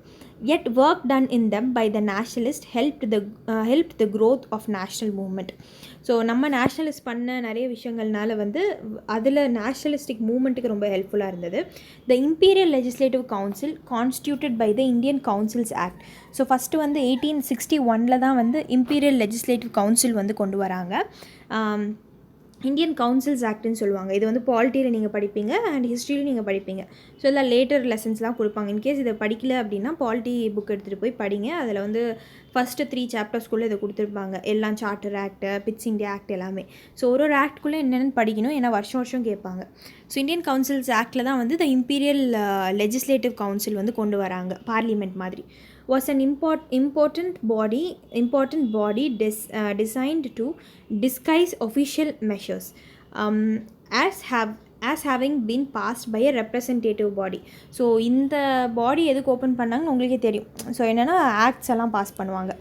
yet work done in them by the nationalists helped the growth of national movement. So நம்ம நேஷ்னலிஸ்ட் பண்ண நிறைய விஷயங்கள்னால வந்து அதில் நேஷ்னலிஸ்டிக் மூமெண்ட்டுக்கு ரொம்ப ஹெல்ப்ஃபுல்லாக இருந்தது. The imperial legislative council constituted by the Indian councils act. So first வந்து 1861 தான் வந்து இம்பீரியல் லெஜிஸ்லேட்டிவ் கவுன்சில் வந்து கொண்டு வராங்க. இந்தியன் கவுன்சில்ஸ் ஆக்ட்னு சொல்லுவாங்க. இது வந்து பாலிட்டியில் நீங்கள் படிப்பீங்க அண்ட் ஹிஸ்ட்ரியில் நீங்கள் படிப்பீங்க. ஸோ இதில் லேட்டர் லெசன்ஸ்லாம் கொடுப்பாங்க. இன்கேஸ் இதை படிக்கல அப்படின்னா பாலிட்டி புக் எடுத்துகிட்டு போய் படிங்க. அதில் வந்து ஃபஸ்ட்டு 3 சாப்டர்ஸ்குள்ளே இதை கொடுத்துருப்பாங்க. எல்லாம் charter act, bits India act எல்லாமே. ஸோ ஒரு ஆக்ட்குள்ளே என்னென்னு படிக்கணும், ஏன்னா வருஷம் வருஷம் கேட்பாங்க. ஸோ இந்தியன் கவுன்சில்ஸ் ஆக்டில் தான் வந்து த இம்பீரியல் லெஜிஸ்லேட்டிவ் கவுன்சில் வந்து கொண்டு வராங்க, பார்லிமெண்ட் மாதிரி. Was an important body designed to disguise official measures, as having been passed by a representative body. So இந்த பாடி எதுக்கு ஓப்பன் பண்ணாங்கன்னு உங்களுக்கே தெரியும். ஸோ என்னென்னா ஆக்ட்ஸ் எல்லாம் பாஸ் பண்ணுவாங்க.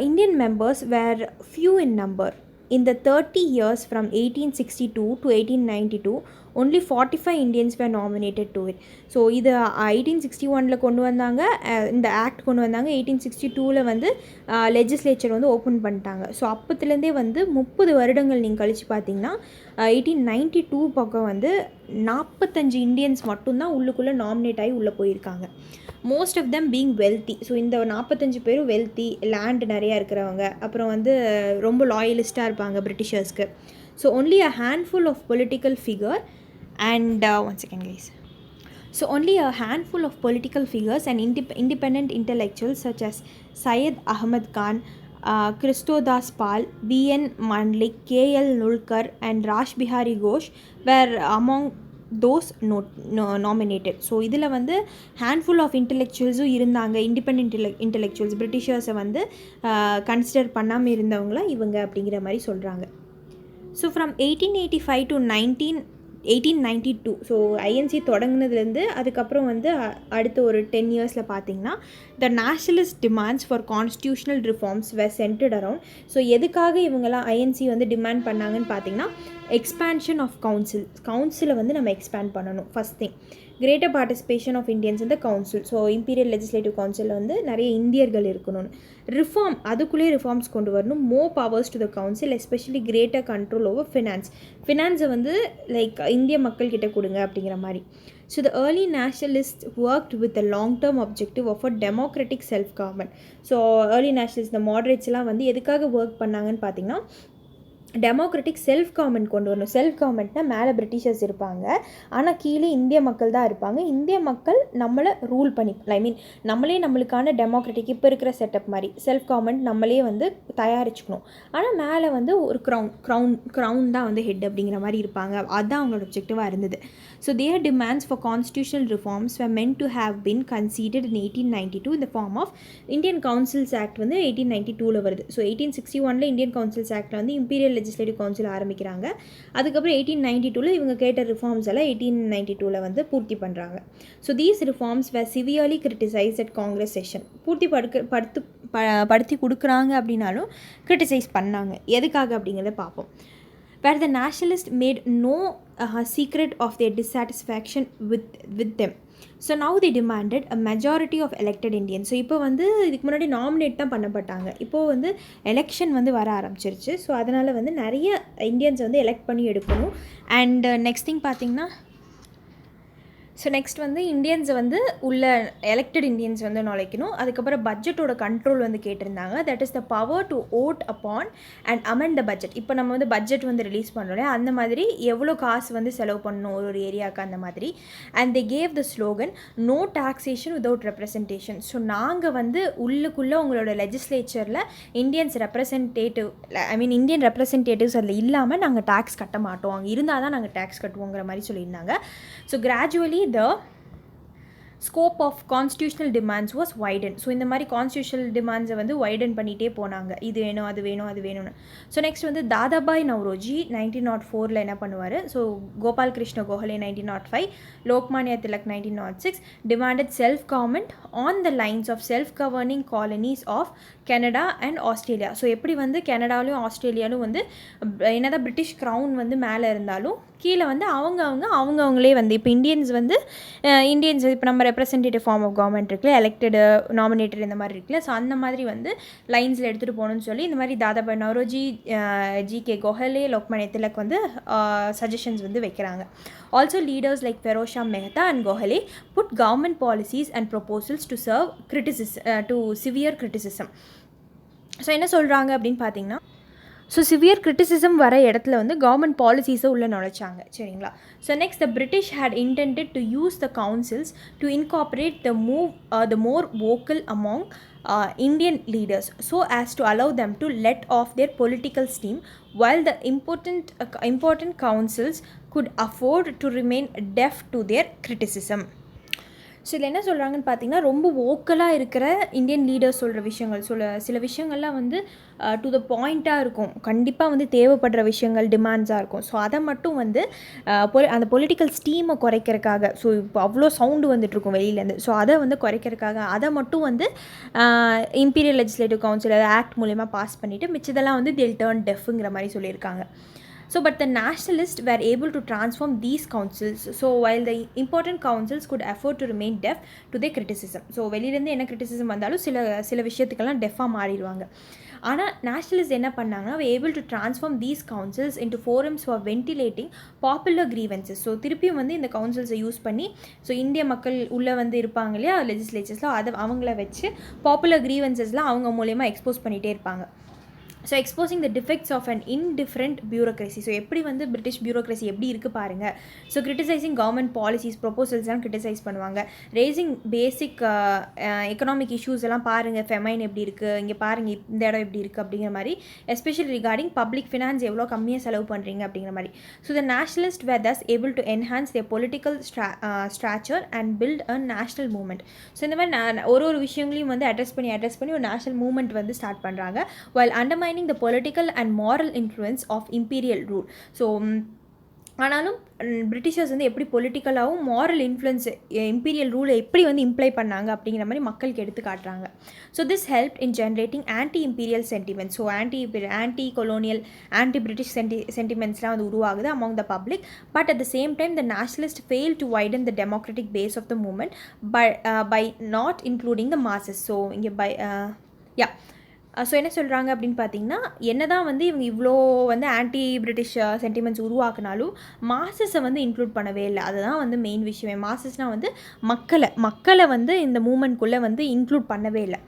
Indian members where few in number. In the 30 years from 1862 to 1892, only 45 Indians were nominated to it. So இது 1861 கொண்டு வந்தாங்க, இந்த ஆக்ட் கொண்டு வந்தாங்க. 1862 வந்து லெஜிஸ்லேச்சர் வந்து ஓப்பன் பண்ணிட்டாங்க. ஸோ அப்போத்துலேருந்தே வந்து 30 வருடங்கள் நீங்கள் கழித்து பார்த்தீங்கன்னா 1892 பக்கம் வந்து 45 இந்தியன்ஸ் மட்டும்தான் உள்ளுக்குள்ளே நாமினேட் ஆகி உள்ளே போயிருக்காங்க. Most of them being wealthy. So இந்த 45 பேரும் வெல்த்தி, லேண்ட் நிறையா இருக்கிறவங்க, அப்புறம் வந்து ரொம்ப லாயலிஸ்ட்டாக இருப்பாங்க பிரிட்டிஷர்ஸ்க்கு. So only a handful of political figure and one second guys. So only a handful of political figures and independent intellectuals such as Syed Ahmad Khan, Christodas Pal, B.N. Mandlik, K.L. Nulkar and Raj Bihari Ghosh were among those nominated. So இதில் வந்து handful of இன்டெலெக்சுவல்ஸும் இருந்தாங்க. Independent intellectuals, பிரிட்டிஷர்ஸை வந்து consider பண்ணாமல் இருந்தவங்களா இவங்க அப்படிங்கிற மாதிரி சொல்கிறாங்க. So from 1885 to 1892, so INC தொடங்கினதுலேருந்து அதுக்கப்புறம் வந்து அடுத்த ஒரு 10 இயர்ஸில் பார்த்திங்கன்னா the nationalist demands for constitutional reforms were centred around. So எதுக்காக இவங்கெல்லாம் ஐஎன்சி வந்து டிமாண்ட் பண்ணாங்கன்னு பார்த்தீங்கன்னா எக்ஸ்பேன்ஷன் ஆஃப் கவுன்சிலை வந்து நம்ம எக்ஸ்பேண்ட் பண்ணணும். First thing, greater participation of Indians இந்த கவுன்சில். ஸோ இம்பீரியல் லெஜிஸ்லேட்டிவ் கவுன்சிலில் வந்து நிறைய இந்தியர்கள் இருக்கணும்னு. ரிஃபார்ம், அதுக்குள்ளேயே ரிஃபார்ம்ஸ் கொண்டு வரணும். More powers to the council, especially greater control over ஃபினான்ஸை வந்து லைக் இந்திய மக்கள்கிட்ட கொடுங்க அப்படிங்கிற மாதிரி. So the early nationalist worked with a long term objective of a democratic self government. So early nationalist, இந்த மாடரேட்ஸ்லாம் வந்து எதுக்காக ஒர்க் பண்ணாங்கன்னு பார்த்தீங்கன்னா டெமோக்ராட்டிக் செல்ஃப் கவர்மெண்ட் கொண்டு வரணும். செல்ஃப் கவர்மெண்ட்னால் மேலே பிரிட்டிஷர்ஸ் இருப்பாங்க, ஆனால் கீழே இந்திய மக்கள் தான் இருப்பாங்க. இந்திய மக்கள் நம்மளை ரூல் பண்ணி, நம்மளே நம்மளுக்கான டெமோக்ராட்டிக் இப்போ இருக்கிற செட்டப் மாதிரி செல்ஃப் கவர்மெண்ட் நம்மளே வந்து தயாரிச்சுக்கணும். ஆனால் மேலே வந்து ஒரு க்ரௌன் தான் வந்து ஹெட் அப்படிங்கிற மாதிரி இருப்பாங்க. அதுதான் அவங்களோட ஒப்ஜெக்டிவாக இருந்தது. So their demands for constitutional reforms were meant to have been conceded in 1892 in the form of Indian councils act வந்து 1892 வருது. ஸோ 1861 இந்தியன் கவுன்சில்ஸ் ஆக்டில் வந்து இம்பீரியல் லெஜிஸ்லேட்டிவ் கவுன்சில் ஆரம்பிக்கிறாங்க. அதுக்கப்புறம் 1892 இவங்க கேட்ட ரிஃபார்ம்ஸ் எல்லாம் 1892 வந்து பூர்த்தி பண்ணுறாங்க. So these reforms were severely criticise at Congress session. பூர்த்தி படுத்தி கொடுக்குறாங்க அப்படின்னாலும் கிரிட்டிசைஸ் பண்ணாங்க. எதுக்காக அப்படிங்கிறத பார்ப்போம். Where the nationalists made no secret of their dissatisfaction with them. So now they demanded a majority of elected Indians. So இப்போ வந்து இதுக்கு முன்னாடி நாமினேட் தான் பண்ணப்பட்டாங்க. இப்போது வந்து எலெக்ஷன் வந்து வர ஆரம்பிச்சிருச்சு. ஸோ அதனால் வந்து நிறைய இந்தியன்ஸ் வந்து எலெக்ட் பண்ணி எடுக்கணும். அண்ட் நெக்ஸ்ட் திங் பார்த்திங்கன்னா, ஸோ நெக்ஸ்ட் வந்து இந்தியன்ஸை வந்து உள்ள எலெக்டட் இந்தியன்ஸ் வந்து நுழைக்கணும். அதுக்கப்புறம் பட்ஜெட்டோட கண்ட்ரோல் வந்து கேட்டிருந்தாங்க. That is the power to vote upon and amend the budget. இப்போ நம்ம வந்து பட்ஜெட் வந்து ரிலீஸ் பண்ணுறோம், அந்த மாதிரி எவ்வளோ காசு வந்து செலவு பண்ணணும் ஒரு ஏரியாவுக்கு அந்த மாதிரி. And they gave the slogan no taxation without representation. So நாங்கள் வந்து உள்ளுக்குள்ளே உங்களோட லெஜிஸ்லேச்சரில் இந்தியன்ஸ் இந்தியன் ரெப்ரசன்டேட்டிவ்ஸ் அதில் இல்லாமல் நாங்கள் டேக்ஸ் கட்ட மாட்டோம், அங்கே இருந்தால் தான் நாங்கள் டேக்ஸ் கட்டுவோங்கிற மாதிரி சொல்லியிருந்தாங்க. So gradually the scope of constitutional demands was widened. So இந்த மாதிரி கான்ஸ்டியூஷனல் டிமாண்ட்ஸை வந்து வைடன் பண்ணிகிட்டே போனாங்க. இது வேணும், அது வேணும், அது வேணும்னு. ஸோ நெக்ஸ்ட் வந்து தாதாபாய் நவ்ரோஜி 1904 என்ன பண்ணுவார். So Gopal Krishna Gokhale 1905, Lokmanya Tilak 1906 demanded self government on the lines of self governing colonies of Canada and Australia. So எப்படி வந்து கனடாவிலும் ஆஸ்திரேலியாவிலும் வந்து என்னதான் பிரிட்டிஷ் க்ரௌன் வந்து மேலே இருந்தாலும் கீழே வந்து அவங்கவுங்களே வந்து இப்போ இந்தியன்ஸ் இப்போ நம்ம ரெப்ரசன்டேட்டிவ் ஃபார்ம் ஆஃப் கவர்மெண்ட் இருக்குல்ல, எலெக்டடு, நாமினேட்டட் இந்த மாதிரி இருக்குல்ல. ஸோ அந்த மாதிரி வந்து லைன்ஸில் எடுத்துகிட்டு போகணும்னு சொல்லி இந்த மாதிரி தாதாபாய் நவ்ரோஜி, ஜிகே கோகலே, லோக்மான்ய திலக் வந்து சஜஷன்ஸ் வந்து வைக்கிறாங்க. Also leaders like Pherozeshah Mehta and Gokhale put government policies and proposals to serve severe criticism. So என்ன சொல்கிறாங்க அப்படின்னு பார்த்தீங்கன்னா, ஸோ சிவியர் கிரிட்டிசிசம் வர இடத்துல வந்து கவர்மெண்ட் பாலிசிஸை உள்ளே நுழைச்சாங்க. சரிங்களா? So next the British had intended to use the councils to incorporate the more vocal among Indian leaders so as to allow them to let off their political steam while the important councils could afford to remain deaf to their criticism. So இதில் என்ன சொல்கிறாங்கன்னு பார்த்தீங்கன்னா, ரொம்ப வோக்கலாக இருக்கிற Indian leaders சொல்கிற விஷயங்கள் சில விஷயங்கள்லாம் வந்து டு த பாயிண்ட்டாக இருக்கும், கண்டிப்பாக வந்து தேவைப்படுற விஷயங்கள், டிமாண்ட்ஸாக இருக்கும். ஸோ அதை மட்டும் வந்து அந்த பொலிட்டிக்கல் ஸ்டீமை குறைக்கிறதுக்காக, ஸோ இப்போ அவ்வளோ சவுண்டு வந்துட்டுருக்கும் வெளியிலேருந்து, ஸோ அதை வந்து குறைக்கிறதுக்காக அதை மட்டும் வந்து இம்பீரியல் லெஜிஸ்லேட்டிவ் கவுன்சில் ஆக்ட் மூலமா பாஸ் பண்ணிவிட்டு மிச்சதெல்லாம் வந்து they'll turn deafங்கிற மாதிரி சொல்லியிருக்காங்க. So, but the nationalists were able to transform these councils. So, while the important councils could afford to remain deaf to their criticism. So, வெளியிலேருந்து என்ன criticism வந்தாலும் சில விஷயத்துக்கெல்லாம் டெஃபாக மாறிடுவாங்க. ஆனால் நேஷ்னலிஸ்ட் என்ன பண்ணாங்கன்னா, able to transform these councils into forums for ventilating popular grievances. So திருப்பியும் வந்து இந்த கவுன்சில்ஸை யூஸ் பண்ணி, ஸோ இந்திய மக்கள் உள்ளே வந்து இருப்பாங்க இல்லையா லெஜிஸ்லேச்சர்ஸில், அதை அவங்கள வச்சு பாப்புலர் க்ரீவன்சஸ்லாம் அவங்க மூலயமா எக்ஸ்போஸ் பண்ணிகிட்டே இருப்பாங்க. So exposing the defects of an indifferent bureaucracy. So எப்படி வந்து பிரிட்டிஷ் பியூரோக்ரஸி எப்படி இருக்குது பாருங்கள். ஸோ கிரிட்டிசைசிங் கவர்மெண்ட் பாலிசிஸ், ப்ரொபோசல்ஸ்லாம் கிரிட்டிசைஸ் பண்ணுவாங்க. ரேசிங் பேசிக் எக்கனாமிக் இஷ்யூஸ் எல்லாம் பாருங்கள், ஃபெமைன் எப்படி இருக்குது, இங்கே பாருங்கள் இந்த இடம் எப்படி இருக்குது அப்படிங்கிற மாதிரி, எஸ்பெஷலி ரிகார்டிங் பப்ளிக் ஃபினான்ஸ் எவ்வளோ கம்மியாக செலவு பண்ணுறீங்க அப்படிங்கிற மாதிரி. So the nationalist were thus able to enhance their political structure and build a national movement. So இந்த மாதிரி ஒரு விஷயங்களையும் வந்து அட்ரஸ் பண்ணி ஒரு நேஷ்னல் மூமெண்ட் வந்து ஸ்டார்ட் பண்ணுறாங்க. while undermining the political and moral influence of imperial rule. So ஆனாலும் பிரிட்டிஷர்ஸ் வந்து எப்படி பொலிட்டிக்கலாகவும் மாரல் இன்ஃப்ளூயன்ஸ் இம்பீரியல் ரூலை எப்படி வந்து இம்ப்ளை பண்ணாங்க அப்படிங்கிற மாதிரி மக்களுக்கு எடுத்து காட்டுறாங்க. So this help in generating anti imperial sentiments. So anti colonial, anti British சென்டிமெண்ட்ஸ்லாம் வந்து உருவாகுது among the public. But at the same time the nationalist fail to widen the democratic base of the movement by not including the masses. So இங்கே so என்ன சொல்கிறாங்க அப்படின்னு பார்த்தீங்கன்னா, என்ன தான் வந்து இவங்க இவ்வளோ வந்து ஆன்டி பிரிட்டிஷ் சென்டிமெண்ட்ஸ் உருவாக்குனாலும் மாசஸை வந்து இன்க்ளூட் பண்ணவே இல்லை. அதுதான் வந்து மெயின் விஷயமே. மாசஸ்னால் வந்து மக்களை வந்து இந்த மூமெண்ட்குள்ளே வந்து இன்க்ளூட் பண்ணவே இல்லை.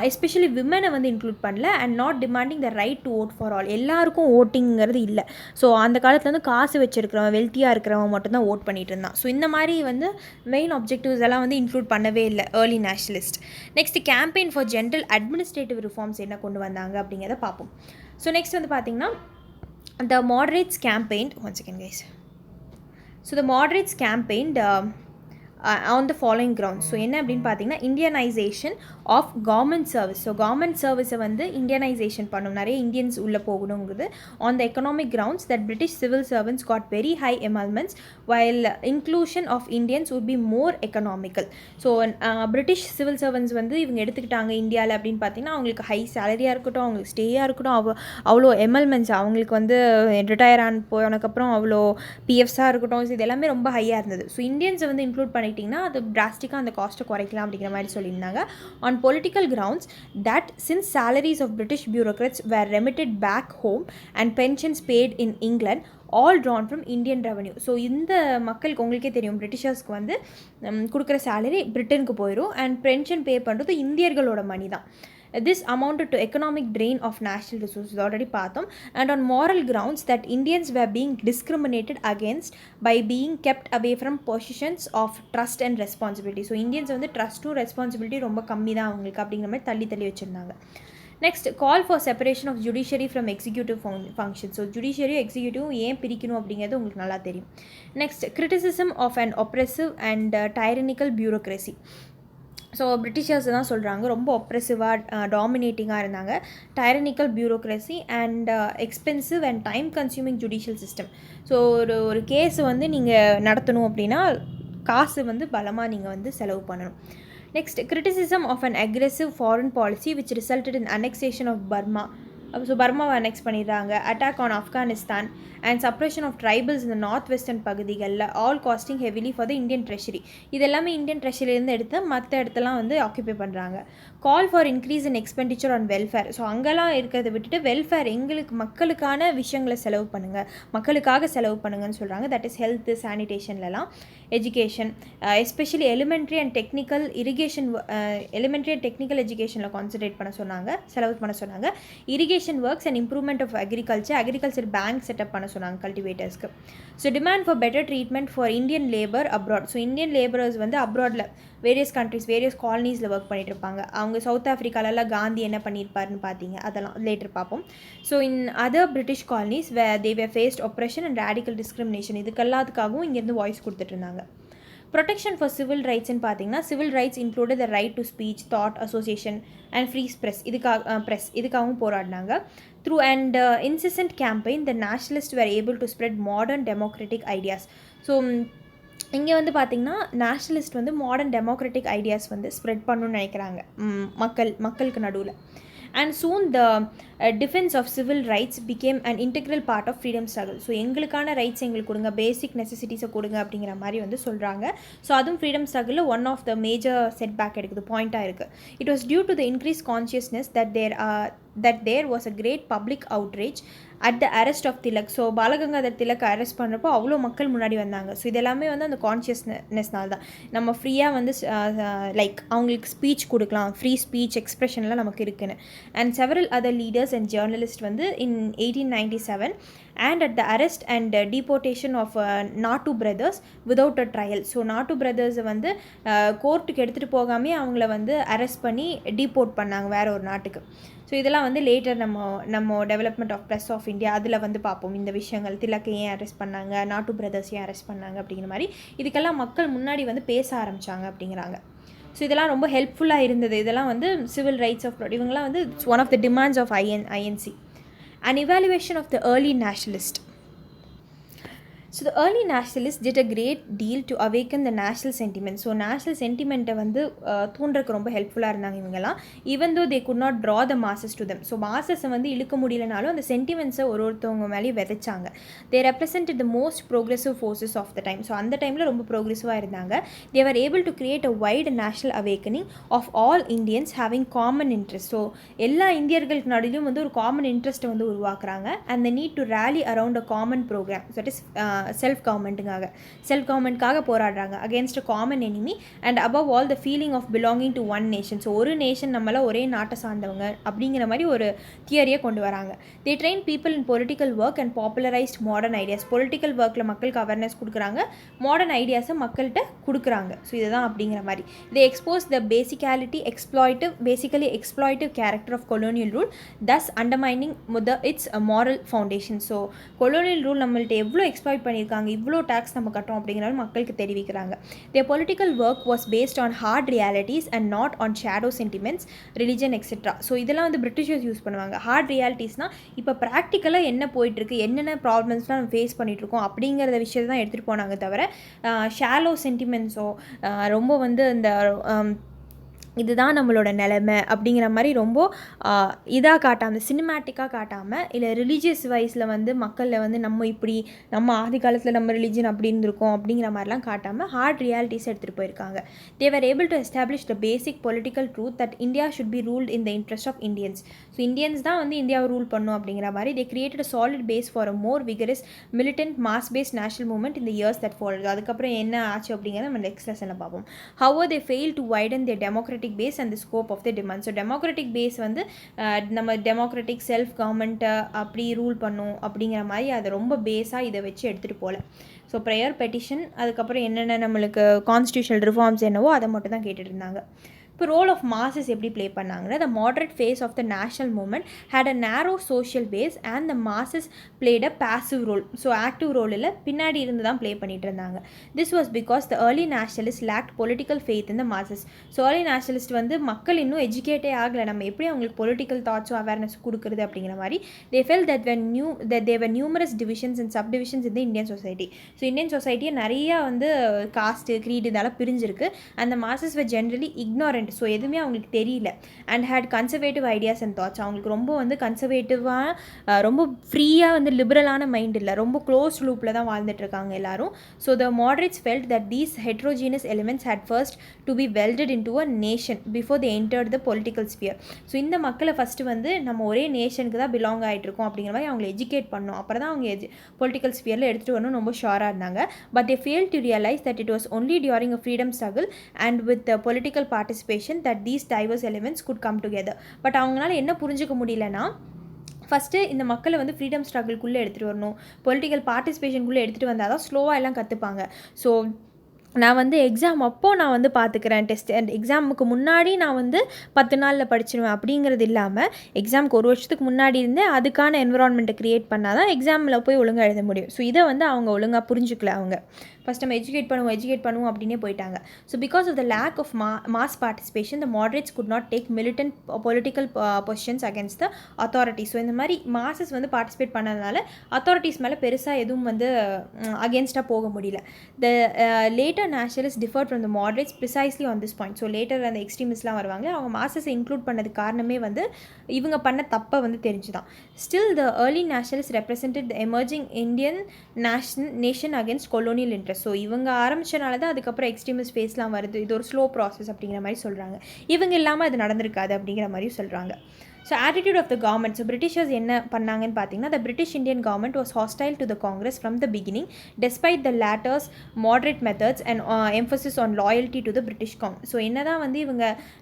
எஸ்பெஷலி விமனை வந்து இன்க்ளூட் பண்ணல. And not demanding the right to vote for all. எல்லாருக்கும் ஓட்டிங்கிறது இல்லை. ஸோ அந்த காலத்தில் வந்து காசு வச்சுருக்கிறவன், வெல்த்தியாக இருக்கிறவன் மட்டும்தான் ஓட் பண்ணிகிட்டு இருந்தான். ஸோ இந்த மாதிரி வந்து மெயின் ஆப்ஜெக்டிவ்ஸ் எல்லாம் வந்து இன்க்ளூட் பண்ணவே இல்லை early nationalist. Next campaign for general administrative reforms என்ன கொண்டு வந்தாங்க அப்படிங்கிறத பார்ப்போம். ஸோ நெக்ஸ்ட் வந்து பார்த்திங்கன்னா, the moderates campaign one second guys. So the moderates campaign on the following grounds. So என்ன அப்படின்னு பார்த்தீங்கன்னா, Indianisation of government service. So government சர்வீஸை வந்து இந்தியனைசேஷன் பண்ணணும், நிறைய இந்தியன்ஸ் உள்ளே போகணுங்கிறது. On the economic grounds that British civil servants got very high emoluments while inclusion of Indians would be more economical. So British civil சர்வன்ஸ் வந்து இவங்க எடுத்துக்கிட்டாங்க இந்தியாவில் அப்படின்னு பார்த்தீங்கன்னா, அவங்களுக்கு ஹை சேலரியாக இருக்கட்டும், அவங்களுக்கு ஸ்டேயாக இருக்கட்டும், அவ்வளோ எமல்மெண்ட்ஸ் அவங்களுக்கு வந்து ரிட்டையர் போனதுக்கப்புறம் அவ்வளோ பிஎஃப்ஸாக இருக்கட்டும், இது எல்லாமே ரொம்ப ஹையாக இருந்தது. ஸோ இந்தியன்ஸை வந்து இன்க்ளூட் பண்ணிட்டிங்கன்னா அது டிராஸ்டிக்காக அந்த காஸ்ட்டை குறைக்கலாம் அப்படிங்கிற மாதிரி சொல்லியிருந்தாங்க. On political grounds that since salaries of British bureaucrats were remitted back home and pensions paid in England all drawn from Indian revenue. So இந்த மக்களுக்கு உங்களுக்கே தெரியும், பிரிட்டிஷர்ஸ்க்கு வந்து கொடுக்குற சேலரி பிரிட்டனுக்கு போயிடும் அண்ட் பென்ஷன் பே பண்ணுறது இந்தியர்களோட மணி தான். This amounted to economic drain of national resources, already பார்த்தோம். And on moral grounds that Indians were being discriminated against by being kept away from positions of trust and responsibility. So Indians வந்து ட்ரஸ்ட்டும் responsibility ரொம்ப கம்மி தான் அவங்களுக்கு அப்படிங்கிற மாதிரி தள்ளி வச்சுருந்தாங்க. Next call for separation of judiciary from executive function. So judiciary executive ஏன் பிரிக்கணும் அப்படிங்கிறது உங்களுக்கு நல்லா தெரியும். Next criticism of an oppressive and tyrannical bureaucracy. So Britishers தான் சொல்கிறாங்க ரொம்ப ஒப்ரெசிவாக டாமினேட்டிங்காக இருந்தாங்க, tyrannical bureaucracy and expensive and time consuming judicial system. So ஒரு கேஸ் வந்து நீங்கள் நடத்தணும் அப்படின்னா காசு வந்து பலமாக நீங்கள் வந்து செலவு பண்ணணும். Next criticism of an aggressive foreign policy which resulted in annexation of Burma. So பர்மாவை அனெக்ஸ் பண்ணிடுறாங்க. Attack on Afghanistan and suppression of tribals இந்த நார்த் வெஸ்டர்ன் பகுதிகளில், all costing heavily for the Indian treasury. இது எல்லாமே இந்தியன் ட்ரெஷரியிலேருந்து எடுத்து மற்ற இடத்தெல்லாம் வந்து ஆக்குபை பண்ணுறாங்க. Call for increase in expenditure on welfare. So அங்கெல்லாம் இருக்கிறத விட்டுட்டு வெல்ஃபேர், எங்களுக்கு மக்களுக்கான விஷயங்களை செலவு பண்ணுங்கள், மக்களுக்காக செலவு பண்ணுங்கன்னு சொல்கிறாங்க. தட் இஸ் ஹெல்த்து, சானிடேஷன்லலாம், education, especially elementary and technical எஜுகேஷனில் கான்சன்ட்ரேட் பண்ண சொன்னாங்க, செலவு பண்ண சொன்னாங்க. Irrigation works and improvement of agriculture bank set up பண்ண சொன்னாங்க கல்டிவேட்டர்ஸ்க்கு. So demand for better treatment for Indian labour abroad. So Indian labourers வந்து அப்ராடில் வேரியஸ் கண்ட்ரிஸ், வேரியஸ் காலனிஸில் ஒர்க் பண்ணிட்டு இருப்பாங்க. அவங்க சவுத் ஆஃப்ரிக்காலலாம் காந்தி என்ன பண்ணியிருப்பாருன்னு பார்த்தீங்க, அதெல்லாம் லேட்டர் பார்ப்போம். So in other British colonies they were faced oppression and radical discrimination. இதுக்கெல்லாத்துக்காகவும் இங்கேருந்து வாய்ஸ் கொடுத்துட்டு இருந்தாங்க. ப்ரொடெக்ஷன் ஃபார் சிவில் ரைட்ஸ்ன்னு பார்த்தீங்கன்னா, civil rights included the right to speech, thought, association and free இதுக்காகவும் போராடினாங்க. Through and insistent campaign the nationalist were able to spread modern democratic ideas. So இங்கே வந்து பார்த்திங்கன்னா நேஷ்னலிஸ்ட் வந்து மாடர்ன் டெமோக்ராட்டிக் ஐடியாஸ் வந்து spread பண்ணணும்னு நினைக்கிறாங்க மக்களுக்கு நடுவில். And soon the defence of civil rights became an integral part of freedom struggle. So எங்களுக்கான ரைட்ஸ் எங்களுக்கு கொடுங்க, பேசிக் நெசசிட்டிஸை கொடுங்க அப்படிங்கிற மாதிரி வந்து சொல்கிறாங்க. ஸோ அதுவும் ஃப்ரீடம் ஸ்ட்ரகிளில் one of the major setback எடுக்குது, பாயிண்ட்டாக இருக்குது. It was due to the increase consciousness that there was a great public outrage at the arrest of Tilak. So Balagangadhar Tilak arrest பண்ணுறப்போ அவ்வளோ மக்கள் முன்னாடி வந்தாங்க. ஸோ இதெல்லாமே வந்து அந்த கான்ஷியஸ்னஸ்னால தான் நம்ம ஃப்ரீயாக வந்து லைக் அவங்களுக்கு ஸ்பீச் கொடுக்கலாம், ஃப்ரீ ஸ்பீச் எக்ஸ்ப்ரெஷன்லாம் நமக்கு இருக்குன்னு. And several other leaders and journalist வந்து இன் 1897 and at the arrest and deportation of நாட்டு brothers without a trial. So நாட்டு பிரதர்ஸை வந்து கோர்ட்டுக்கு எடுத்துகிட்டு போகாமே அவங்கள வந்து அரெஸ்ட் பண்ணி டீபோர்ட் பண்ணாங்க வேற ஒரு நாட்டுக்கு. ஸோ இதெல்லாம் வந்து லேட்டர் நம்ம development of press of India அதில் வந்து பார்ப்போம் இந்த விஷயங்கள். திலக்கை ஏன் அரெஸ்ட் பண்ணாங்க, நாட்டு பிரதர்ஸ் ஏன் அரெஸ்ட் பண்ணாங்க அப்படிங்கிற மாதிரி இதுக்கெல்லாம் மக்கள் முன்னாடி வந்து பேச ஆரம்பித்தாங்க அப்படிங்கிறாங்க. ஸோ இதெல்லாம் ரொம்ப ஹெல்ப்ஃபுல்லாக இருந்தது. இதெல்லாம் வந்து சிவில் ரைட்ஸ் ஆஃப் இவங்கெல்லாம் வந்து one of the demands of INC. An evaluation of the early nationalist. So the early nationalists did a great deal to awaken the national sentiment. So national sentiment-ஐ வந்து தூண்டுறதுக்கு ரொம்ப ஹெல்ப்ஃபுல்லாக இருந்தாங்க இவங்கெல்லாம். Even though they could not draw the masses to them. So மாசஸை வந்து இழுக்க முடியலனாலும் அந்த சென்டிமெண்ட்ஸை ஒருத்தவங்க மேலேயும் விதைச்சாங்க. They represented the most progressive forces of the time. So அந்த டைமில் ரொம்ப ப்ரோக்ரெசிவாக இருந்தாங்க. They were able to create a wide national awakening of all Indians having common interest. So எல்லா இந்தியர்களுக்கு நடுவிலும் வந்து ஒரு காமன் இன்ட்ரெஸ்ட்டை வந்து உருவாக்குறாங்க. And the need to rally around a common programme. That is self கவர்மெண்ட்டுக்காக போராடுறாங்க against a common enemy and above all the feeling of belonging to one nation. So ஒரு நேஷன் நம்மளாம் ஒரே நாட்டை சார்ந்தவங்க அப்படிங்கிற மாதிரி ஒரு தியரியை கொண்டு வராங்க. They train people in political work and popularised modern ideas. Political ஒர்க்கில் மக்களுக்கு அவேர்னஸ் கொடுக்குறாங்க, மாடர்ன் ஐடியாஸை மக்கள்கிட்ட கொடுக்குறாங்க. ஸோ இதுதான் அப்படிங்கிற மாதிரி. They expose the basically exploitative character of colonial rule, thus undermining its moral foundation. So colonial rule நம்மள்ட்ட எவ்வளோ எக்ஸ்ப்ளாய்ட் பண்ணியிருக்காங்க, இவ்வளோ டேக்ஸ் நம்ம கட்டோம் அப்படிங்கிறத மக்களுக்கு தெரிவிக்கிறாங்க. their political work was based on hard realities and not on shadow sentiments, religion etc. So இதெல்லாம் வந்து பிரிட்டிஷர்ஸ் யூஸ் பண்ணுவாங்க. ஹார்ட் ரியாலிட்டிஸ்னால் இப்போ ப்ராக்டிக்கலாக என்ன போயிட்டுருக்கு, என்னென்ன ப்ராப்ளம்ஸ்லாம் நம்ம ஃபேஸ் பண்ணிகிட்ருக்கோம் அப்படிங்கிற விஷயத்தை தான் எடுத்துகிட்டு போனாங்க தவிர ஷாலோ சென்டிமெண்ட்ஸோ ரொம்ப வந்து இந்த இதுதான் நம்மளோட நிலைமை அப்படிங்கிற மாதிரி ரொம்ப இதாக காட்டாமல், சினிமேட்டிக்காக காட்டாமல், இல்லை ரிலீஜியஸ் வைஸில் வந்து மக்களில் வந்து நம்ம ஆதி காலத்தில் நம்ம ரிலீஜன் அப்படி இருந்திருக்கோம் அப்படிங்கிற மாதிரிலாம் காட்டாமல் ஹார்ட் ரியாலிட்டிஸ் எடுத்துகிட்டு போயிருக்காங்க. They were able to establish the basic political truth that India should be ruled in the interest of Indians. So Indians தான் வந்து இந்தியாவை ரூல் பண்ணும் அப்படிங்கிற மாதிரி they created a solid base for a more vigorous militant mass based national movement இந்த years that followed. அதுக்கப்புறம் என்ன ஆச்சு அப்படிங்கிறத நம்ம நெக்ஸ்ட் லெசனில் பார்ப்போம். How they fail to widen the democratic base and the scope of the demand. So democratic base வந்து நம்ம டெமோக்ராட்டிக் செல்ஃப் கவர்மெண்ட்டை அப்படி ரூல் பண்ணும் அப்படிங்கிற மாதிரி அதை ரொம்ப பேஸாக இதை வச்சு எடுத்துகிட்டு போகல. ஸோ ப்ரேயர் பெட்டிஷன் அதுக்கப்புறம் என்னென்ன நம்மளுக்கு கான்ஸ்டியூஷனல் ரிஃபார்ம்ஸ் என்னவோ அதை மட்டும் தான் கேட்டுட்டு இருந்தாங்க. இப்போ ரோல் ஆஃப் மாசஸ் எப்படி ப்ளே பண்ணாங்கன்னா, the moderate phase of the national movement had a narrow social base and the masses played a passive role. So active ரோலில் பின்னாடி இருந்து தான் ப்ளே பண்ணிட்டு இருந்தாங்க. This was because the early nationalist lacked political faith in the masses. So early nationalist வந்து மக்கள் இன்னும் எஜுகேட்டே ஆகலை, நம்ம எப்படி அவங்களுக்கு பொலிட்டிக்கல் தாட்ஸும் அவேர்னஸ் கொடுக்குறது அப்படிங்கிற மாதிரி. They felt that there numerous divisions and sub divisions in the Indian society. So Indian சொசைட்டியை நிறையா வந்து காஸ்ட்டு, க்ரீட் இதெல்லாம் பிரிஞ்சிருக்கு. அந்த masses were generally ignorant. So எதுவுமே அவங்களுக்கு தெரியல. And had conservative ideas and thoughts. அவங்களுக்கு ரொம்ப வந்து கன்சர்வேட்டிவாக ரொம்ப ஃப்ரீயாக வந்து லிபரலான மைண்ட் இல்லை, ரொம்ப க்ளோஸ் லூப்பில் தான் வாழ்ந்துட்டுருக்காங்க எல்லாரும். So the moderates felt that these heterogeneous elements had first to be welded into a nation before they entered the political sphere. So இந்த மக்களை ஃபஸ்ட்டு வந்து நம்ம ஒரே நேஷனுக்கு தான் பிலாங் ஆகிட்ருக்கோம் அப்படிங்கிற மாதிரி அவங்களை எஜுகேட் பண்ணோம். அப்புறம் தான் அவங்க பொலிட்டிக்கல் ஸ்பியரில் எடுத்துகிட்டு வரணும் ரொம்ப ஷுவராக இருந்தாங்க. But they failed to realize that it was only during a freedom struggle and with the political participation that these diverse elements could come together. But அவங்களால என்ன புரிஞ்சுக்க முடியலன்னா, ஃபஸ்ட்டு இந்த மக்களை வந்து ஃப்ரீடம் ஸ்ட்ரகிள்குள்ளே எடுத்துகிட்டு வரணும், பொலிட்டிக்கல் பார்ட்டிசிபேஷனுக்குள்ளே எடுத்துகிட்டு வந்தால் தான் ஸ்லோவாக எல்லாம் கற்றுப்பாங்க. ஸோ நான் வந்து எக்ஸாம் அப்போது நான் வந்து பார்த்துக்கிறேன், டெஸ்ட் அண்ட் எக்ஸாமுக்கு முன்னாடி நான் வந்து 10 நாளில் படிச்சிடுவேன் அப்படிங்கிறது இல்லாமல், எக்ஸாமுக்கு ஒரு வருஷத்துக்கு முன்னாடி இருந்தே அதுக்கான என்விரான்மெண்ட்டை க்ரியேட் பண்ணால் தான் எக்ஸாமில் போய் ஒழுங்காக எழுத முடியும். ஸோ இதை வந்து அவங்க ஒழுங்காக புரிஞ்சுக்கல. அவங்க ஃபஸ்ட் நம்ம எஜுகேட் பண்ணுவோம் அப்படின்னே போயிட்டாங்க. So because of the lack of mass participation the moderates could not take militant political positions against the authority. So இந்த மாதிரி மாசஸ் வந்து பார்ட்டிசிபேட் பண்ணதுனால அத்தாரிட்டிஸ் மேலே பெருசாக எதுவும் வந்து அகேன்ஸ்டாக போக முடியல. The later nationalist differed from the moderates precisely on this point. So later அந்த எக்ஸ்ட்ரீமிஸ்ட்லாம் வருவாங்க, அவங்க மாசஸை இன்க்ளூட் பண்ணதுக்கு காரணமே வந்து இவங்க பண்ண தப்பை வந்து தெரிஞ்சுதான். Still the early nationalist represented the emerging Indian nation against colonial interest. So இவங்க ஆரம்பிச்சனால தான் அதுக்கப்புறம் எக்ஸ்ட்ரீமிஸ்ட் ஃபேஸ்லாம் வருது. இது ஒரு ஸ்லோ ப்ராசஸ் அப்படிங்கிற மாதிரி சொல்கிறாங்க. இவங்க இல்லாமல் அது நடந்திருக்காது அப்படிங்கிற மாதிரியும் சொல்கிறாங்க. So attitude of the government. So Britishers என்ன பண்ணாங்கன்னு பார்த்தீங்கன்னா, the British Indian government was hostile to the Congress from the beginning despite the latter's moderate methods and emphasis on loyalty to the British Crown. So என்ன தான் வந்து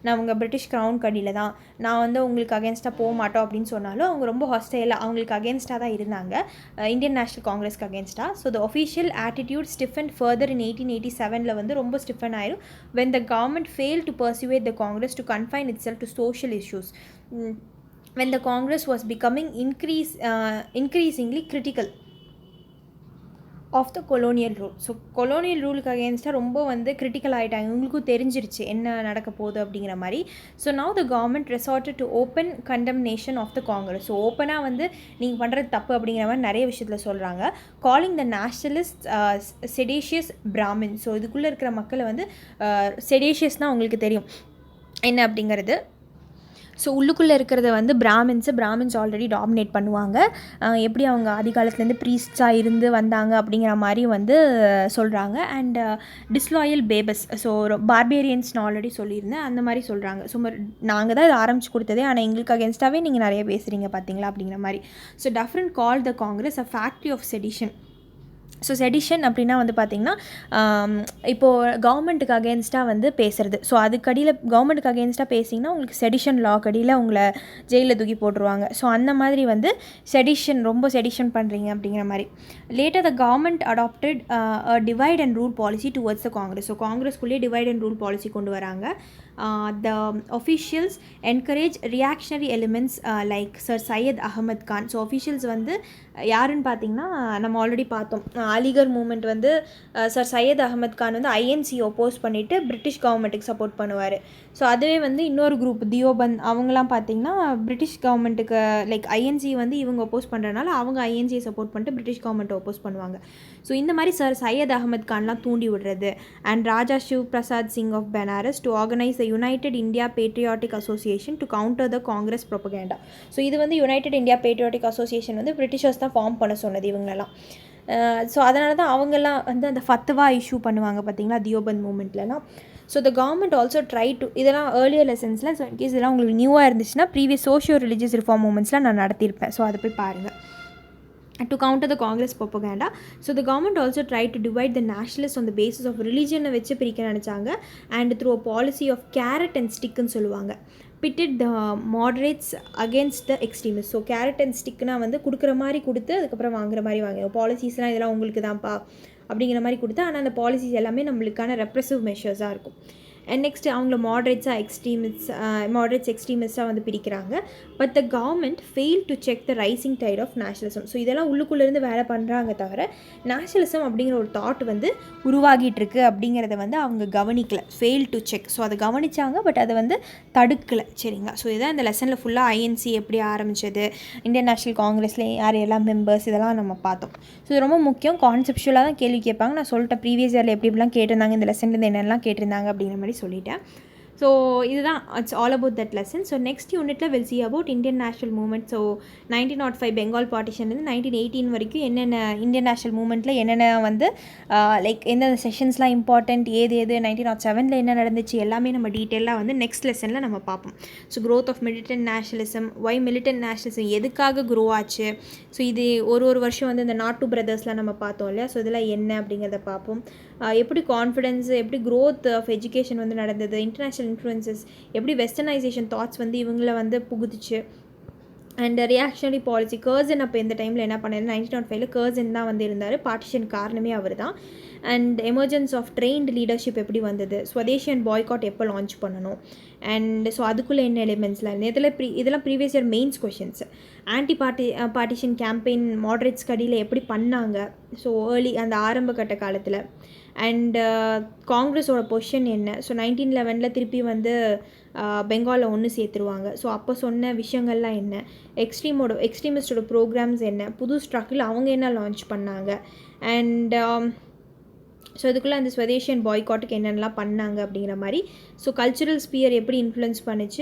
நான் உங்கள் British crown கடியில் தான், நான் வந்து உங்களுக்கு அகேன்ஸ்டாக போக மாட்டோம் அப்படின்னு சொன்னாலும் அவங்க ரொம்ப ஹாஸ்டைலாக அவங்களுக்கு அகேன்ஸ்டாக தான் இருந்தாங்க, இந்தியன் நேஷனல் காங்கிரஸ்க்கு அகேன்ஸ்டாக. So the official attitude stiffen further in 1887 வந்து ரொம்ப ஸ்டிஃபன் ஆயிரும் when the government failed to persuade the Congress to confine itself to social issues. When the Congress was becoming increasingly critical of the colonial rule. So colonial ரூலுக்கு அகேன்ஸ்டாக ரொம்ப வந்து critical ஆகிட்டாங்க, உங்களுக்கும் தெரிஞ்சிருச்சு என்ன நடக்க போகுது அப்படிங்கிற மாதிரி. So now the government resorted to open condemnation of the Congress. So ஓப்பனாக வந்து நீங்கள் பண்ணுறது தப்பு அப்படிங்கிற மாதிரி நிறைய விஷயத்தில் சொல்கிறாங்க. Calling the nationalist seditious Brahmin. So இதுக்குள்ளே இருக்கிற மக்களை வந்து செடேஷியஸ்னால் உங்களுக்கு தெரியும் என்ன அப்படிங்கிறது. ஸோ உள்ளுக்குள்ளே இருக்கிறத வந்து பிராமின்ஸ் ஆல்ரெடி டாமினேட் பண்ணுவாங்க. எப்படி அவங்க ஆதி காலத்துலேருந்து ப்ரீஸ்டாக இருந்து வந்தாங்க அப்படிங்கிற மாதிரி வந்து சொல்கிறாங்க. அண்ட் டிஸ்லாயல் பேபஸ், ஸோ பார்பேரியன்ஸ்னு ஆல்ரெடி சொல்லியிருந்தேன், அந்த மாதிரி சொல்கிறாங்க. ஸோ நாங்கள் தான் இதை ஆரம்பிச்சு கொடுத்ததே, ஆனால் எங்களுக்கு அகேன்ஸ்டாகவே நீங்கள் நிறைய பேசுகிறீங்க பார்த்தீங்களா அப்படிங்கிற மாதிரி. So Dufferin call the Congress a factory of sedition. So sedition அப்படின்னா வந்து பார்த்திங்கன்னா, இப்போது கவர்மெண்ட்டுக்கு அகேன்ஸ்டாக வந்து பேசுகிறது. ஸோ அதுக்கடியில் கவர்மெண்ட்டுக்கு அகேன்ஸ்டாக பேசிங்கன்னா உங்களுக்கு செடிஷன் லா கடியில் உங்களை ஜெயிலில் தூக்கி போட்டுருவாங்க. ஸோ அந்த மாதிரி வந்து ரொம்ப செடிஷன் பண்ணுறீங்க அப்படிங்கிற மாதிரி. Later the government adopted divide and rule policy towards the Congress. So காங்கிரஸ்குள்ளேயே டிவைட் அண்ட் ரூல் பாலிசி கொண்டு வராங்க. The officials encourage reactionary elements like Sir Syed Ahmad Khan. So officials வந்து யாருன்னு பார்த்தீங்கன்னா, நம்ம ஆல்ரெடி பார்த்தோம், அலிகர் மூமெண்ட் வந்து சர் சையத் அகமது கான் வந்து ஐஎன்சி ஒப்போஸ் பண்ணிவிட்டு பிரிட்டிஷ் கவர்மெண்ட்டுக்கு சப்போர்ட் பண்ணுவார். ஸோ அதுவே வந்து இன்னொரு குரூப் தியோபந்த் அவங்களாம் பார்த்திங்கன்னா பிரிட்டிஷ் கவர்மெண்ட்டுக்கு லைக் ஐஎன்சி வந்து இவங்க ஒப்போஸ் பண்ணுறதுனால அவங்க ஐஎன்சியை சப்போர்ட் பண்ணிட்டு பிரிட்டிஷ் கவர்மெண்ட்டை ஒப்போஸ் பண்ணுவாங்க. ஸோ இந்த மாதிரி சர் சையத் அகமது கான்லாம் தூண்டி விடுறது. And Raja Shiv Prasad Singh of Benaras to organise the United India Patriotic Association to counter the Congress propaganda. So இது வந்து யுனைடெட் இந்தியா பேட்ரியாட்டிக் அசோசியேஷன் வந்து பிரிட்டிஷர்ஸ் தான் ஃபார்ம் பண்ண சொன்னது இவங்களெல்லாம். ஸோ அதனால தான் அவங்கெல்லாம் வந்து அந்த ஃபத்வா இஷ்யூ பண்ணுவாங்க பார்த்தீங்களா தியோபந்த் மூமெண்ட்லலாம். So the government also try to, இதெல்லாம் ஏர்லியர் லெசன்ஸில், ஸோ இன்கேஸ் இதெல்லாம் உங்களுக்கு நியூவாக இருந்துச்சுன்னா ப்ரீவியஸ் சோஷியோ ரிலீஜியஸ் ரிஃபார்ம் மூமெண்ட்ஸ்லாம் நான் நடத்தியிருப்பேன். ஸோ அதை போய் பாருங்கள். To counter the Congress propaganda, so the government also tried to divide the nationalists on the basis of religion வச்சு பிரிக்க நினச்சாங்க. and through a policy of carrot and stick ன்னு சொல்லுவாங்க, pitted the moderates against the extremists. So carrot and ஸ்டிக்னா வந்து கொடுக்குற மாதிரி கொடுத்து அதுக்கப்புறம் வாங்குற மாதிரி வாங்க, பாலிசிஸ்லாம் இதெல்லாம் உங்களுக்கு தான்ப்பா அப்படிங்கிற மாதிரி கொடுத்து, ஆனால் அந்த பாலிசிஸ் எல்லாமே நம்மளுக்கான ரெப்ரெசிவ் மெஷர்ஸாக இருக்கும். அண்ட் நெக்ஸ்ட் அவங்கள மாடரேட்ஸ் எக்ஸ்ட்ரீமிஸ்டாக வந்து பிரிக்கிறாங்க. But the government fail to check the rising tide of nationalism. So இதெல்லாம் உள்ளுக்குள்ளேருந்து வேலை பண்ணுறாங்க தவிர நேஷனலிசம் அப்படிங்கிற ஒரு தாட் வந்து உருவாகிட்டு இருக்கு அப்படிங்கிறத வந்து அவங்க கவனிக்கலை, ஃபெயில் டு செக். ஸோ அதை கவனித்தாங்க, பட் அதை வந்து தடுக்கலை. சரிங்களா? ஸோ இதுதான் இந்த லெசனில் ஃபுல்லாக ஐஎன்சி எப்படி ஆரம்பித்தது, இந்தியன் நேஷனல் காங்கிரஸில் யார் எல்லாம் மெம்பர்ஸ், இதெல்லாம் நம்ம பார்த்தோம். ஸோ இது ரொம்ப முக்கியம், கான்செப்ஷுவலாக தான் கேள்வி கேட்பாங்க. நான் சொல்லிட்டேன் ப்ரீவியஸ் இயரில் எப்படி எப்படிலாம் கேட்டிருந்தாங்க, இந்த லெசன்லேருந்து என்னெல்லாம் கேட்டிருந்தாங்க அப்படிங்கிற மாதிரி சொல்லிட்டேன். ஸோ இதுதான் it's all about that lesson. So next யூனிட்டில் will see about Indian national movement. So 1905 Bengal பார்ட்டிஷன்லேருந்து 1918 வரைக்கும் என்னென்ன இந்தியன் நேஷனல் மூமெண்ட்டில் என்னென்ன வந்து லைக் எந்தெந்த செஷன்ஸ்லாம் இம்பார்ட்டண்ட், ஏது 1907 என்ன நடந்துச்சு எல்லாமே நம்ம டீட்டெயிலாக வந்து நெக்ஸ்ட் லெசனில் நம்ம பார்ப்போம். So growth of militant nationalism, why militant nationalism எதுக்காக க்ரோ ஆச்சு, ஸோ இது ஒரு வருஷம் வந்து இந்த நாட்டு பிரதர்ஸ்லாம் நம்ம பார்த்தோம் இல்லையா, ஸோ இதெல்லாம் என்ன அப்படிங்கிறத பார்ப்போம். எப்படி கான்ஃபிடென்ஸ், எப்படி க்ரோத் ஆஃப் எஜுகேஷன் வந்து நடந்தது, இன்டர்நேஷ்னல் இன்ஃப்ளூயன்சஸ், எப்படி வெஸ்டர்னைசேஷன் தாட்ஸ் வந்து இவங்கள வந்து புகுத்துச்சு, அண்ட் ரியாக்ஷனரி பாலிசி. கர்சன் அப்போ இந்த டைமில் என்ன பண்ணாரு, 1905 கர்சன் தான் வந்து இருந்தார், பார்ட்டிஷன் காரணமே அவர் தான். And emergence of trained leadership எப்படி வந்தது, ஸ்வதேஷியன் பாய்காட் எப்போ லான்ச் பண்ணணும், அண்ட் ஸோ அதுக்குள்ளே என்ன எலிமெண்ட்ஸ்லாம் இதெல்லாம் previous year mains questions. Partition campaign moderate ஸ்டடியில் எப்படி பண்ணாங்க, ஸோ ஏர்லி அந்த ஆரம்ப கட்ட காலத்தில். அண்ட் காங்கிரஸோட பொசிஷன் என்ன, ஸோ 1911 திருப்பி வந்து பெங்காலில் ஒன்று சேர்த்துருவாங்க, ஸோ அப்போ சொன்ன விஷயங்கள்லாம் என்ன, எக்ஸ்ட்ரீமிஸ்டோட ப்ரோக்ராம்ஸ் என்ன, புது ஸ்ட்ரகிள் அவங்க என்ன லான்ச் பண்ணாங்க, அண்ட் ஸோ இதுக்குள்ளே அந்த ஸ்வதேஷியன் பாய்காட்டுக்கு என்னென்னலாம் பண்ணாங்க அப்படிங்கிற மாதிரி. ஸோ கல்ச்சுரல் ஸ்பியர் எப்படி இன்ஃப்ளூயன்ஸ் பண்ணிச்சு,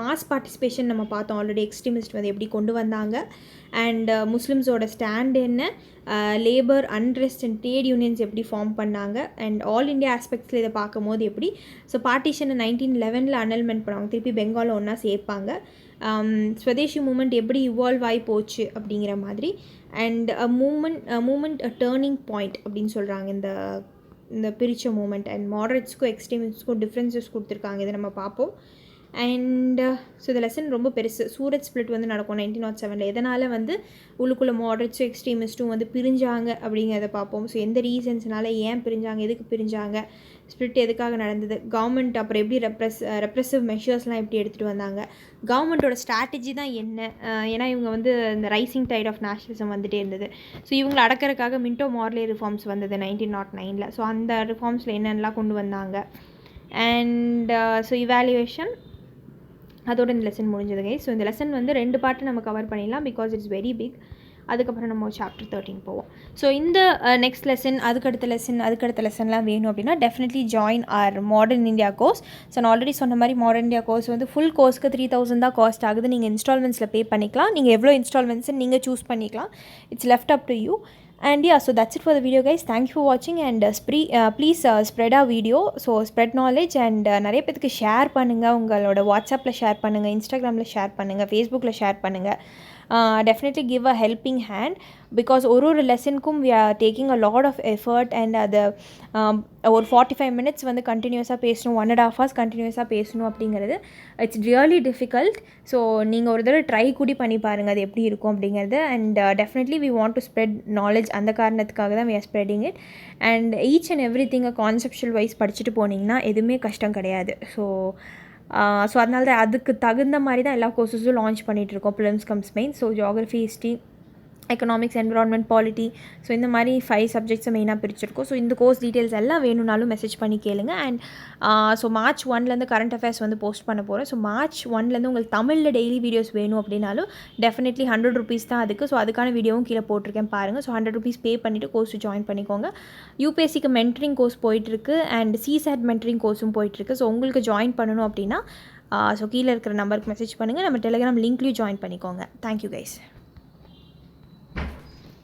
மாஸ் பார்ட்டிசிபேஷன் நம்ம பார்த்தோம் ஆல்ரெடி, எக்ஸ்ட்ரீமிஸ்ட் வந்து எப்படி கொண்டு வந்தாங்க, அண்ட் முஸ்லிம்ஸோட ஸ்டாண்ட் என்ன, labour unrest and trade unions எப்படி ஃபார்ம் பண்ணாங்க, அண்ட் ஆல் இண்டியா ஆஸ்பெக்ட்ஸில் இதை பார்க்கும் போது எப்படி. ஸோ பார்ட்டிஷனை 1911 அனல்மெண்ட் பண்ணுவாங்க, திருப்பி பெங்காலில் ஒன்றா சேர்ப்பாங்க. ஸ்வதேஷி மூமெண்ட் எப்படி இவால்வ் ஆகி போச்சு அப்படிங்கிற மாதிரி. And moment a turning point அப்படின்னு சொல்கிறாங்க இந்த பிரிச்ச மூமெண்ட். அண்ட் மாடரேட்ஸ்க்கும் எக்ஸ்ட்ரீமிஸ்ட்க்கும் டிஃப்ரென்சஸ் கொடுத்துருக்காங்க, இதை நம்ம பார்ப்போம். அண்ட் ஸோ இந்த லெசன் ரொம்ப பெருசு. சூரத் ஸ்பிளிட் வந்து நடக்கும் 1907 எதனால் வந்து உள்ளுக்குள்ளே மாடரேட்ஸும் எக்ஸ்ட்ரீமிஸ்ட்டும் வந்து பிரிஞ்சாங்க அப்படிங்கிறத பார்ப்போம். ஸோ எந்த ரீசன்ஸ்னால ஏன் பிரிஞ்சாங்க, எதுக்கு பிரிஞ்சாங்க, ஸ்பிளிட் எதுக்காக நடந்தது, கவர்மெண்ட் அப்புறம் எப்படி ரெப்ரெசிவ் மெஷர்ஸ்லாம் எப்படி எடுத்துகிட்டு வந்தாங்க, கவர்மெண்ட்டோட ஸ்ட்ராட்டஜி தான் என்ன, ஏன்னா இவங்க வந்து இந்த ரைசிங் டைட் ஆஃப் நேஷனலிசம் வந்துகிட்டே இருந்தது. ஸோ இவங்களை அடக்கிறதுக்காக மின்டோ மார்லே ரிஃபார்ம்ஸ் வந்தது 1909. ஸோ அந்த ரிஃபார்ம்ஸில் என்னென்னலாம் கொண்டு வந்தாங்க. அண்ட் ஸோ இவாலுவேஷன், அதோட இந்த லெசன் முடிஞ்சது கைஸ். ஸோ இந்த லெசன் வந்து 2 பார்ட்டு நம்ம கவர் பண்ணிடலாம், பிகாஸ் இட்ஸ் வெரி பிக். அதுக்கப்புறம் நம்ம சாப்டர் 13 போவோம். ஸோ இந்த நெக்ஸ்ட் லெசன், அதுக்கடுத்த லெசன்லாம் வேணும் அப்படின்னா definitely join our modern India course. So நான் ஆல்ரெடி சொன்ன மாதிரி மாடர்ன் இந்தியா கோர்ஸ் வந்து ஃபுல் கோர்ஸ்க்கு 3000 தான் காஸ்ட் ஆகுது. நீங்கள் இன்ஸ்டால்மெண்ட்ஸில் பே பண்ணிக்கலாம், நீங்கள் எவ்வளோ இன்ஸ்டால்மெண்ட்ஸ்ன்னு நீங்கள் சூஸ் பண்ணிக்கலாம். It's left up to you. And yeah, so that's it for the video guys. Thank you for watching, and please spread our video. So spread knowledge, and நிறைய பேருக்கு ஷேர் பண்ணுங்கள், உங்களோட வாட்ஸ்அப்பில் ஷேர் பண்ணுங்கள், இன்ஸ்டாகிராமில் ஷேர் பண்ணுங்கள், ஃபேஸ்புக்கில் ஷேர் பண்ணுங்கள். Definitely give a helping hand, because ஒரு லெசனுக்கும் we are taking a lot of effort, and அது ஒரு 45 minutes வந்து கண்டினியூஸாக பேசணும், 1.5 hours கண்டினியூஸாக பேசணும் அப்படிங்கிறது இட்ஸ் ரியலி டிஃபிகல்ட். ஸோ நீங்கள் ஒரு தடவை ட்ரை கூடி பண்ணி பாருங்கள் அது எப்படி இருக்கும் அப்படிங்கிறது. And definitely we want to spread knowledge, அந்த காரணத்துக்காக தான் we are spreading it. And each and every திங்கை கான்செப்ஷுவல் வைஸ் படிச்சுட்டு போனீங்கன்னா எதுவுமே கஷ்டம் கிடையாது. ஸோ அதனால தான் அதுக்கு தகுந்த மாதிரி தான் எல்லா கோர்ஸஸும் லான்ச் பண்ணிகிட்ருக்கோம், prelims comes main. So geography, history, economics, environment, polity, so இந்த மாதிரி 5 சப்ஜெக்ட்ஸை மெயினாக பிரிச்சிருக்கோம். ஸோ இந்த கோர்ஸ் டீட்டெயில்ஸ் எல்லாம் வேணும்னாலும் மெசேஜ் பண்ணி கேளுங்க. And so March 1 current affairs வந்து போஸ்ட் பண்ண போகிறேன். ஸோ March 1 உங்களுக்கு தமிழில் டெய்லி வீடியோஸ் வேணும் அப்படின்னாலும் டெஃபினெட்லி 100 rupees தான் அதுக்கு. ஸோ அதுக்கான வீடியோவும் கீழே போட்டிருக்கேன் பாருங்கள். ஸோ 100 rupees பே பண்ணிவிட்டு கோர்ஸ் ஜாயின் பண்ணிக்கோங்க. யூபிஎஸ்சிக்கு மென்டரிங் கோர்ஸ் போயிட்டுருக்கு, அண்ட் சிசாட் மென்டரிங் கோர்ஸும் போயிட்டுருக்கு. ஸோ உங்களுக்கு ஜாயின் பண்ணணும் அப்படின்னா ஸோ கீழே இருக்கிற நம்பருக்கு மெசேஜ் பண்ணுங்கள், நம்ம டெலிகிராம் லிங்க்லேயும் ஜாயின் பண்ணிக்கோங்க. Thank you guys.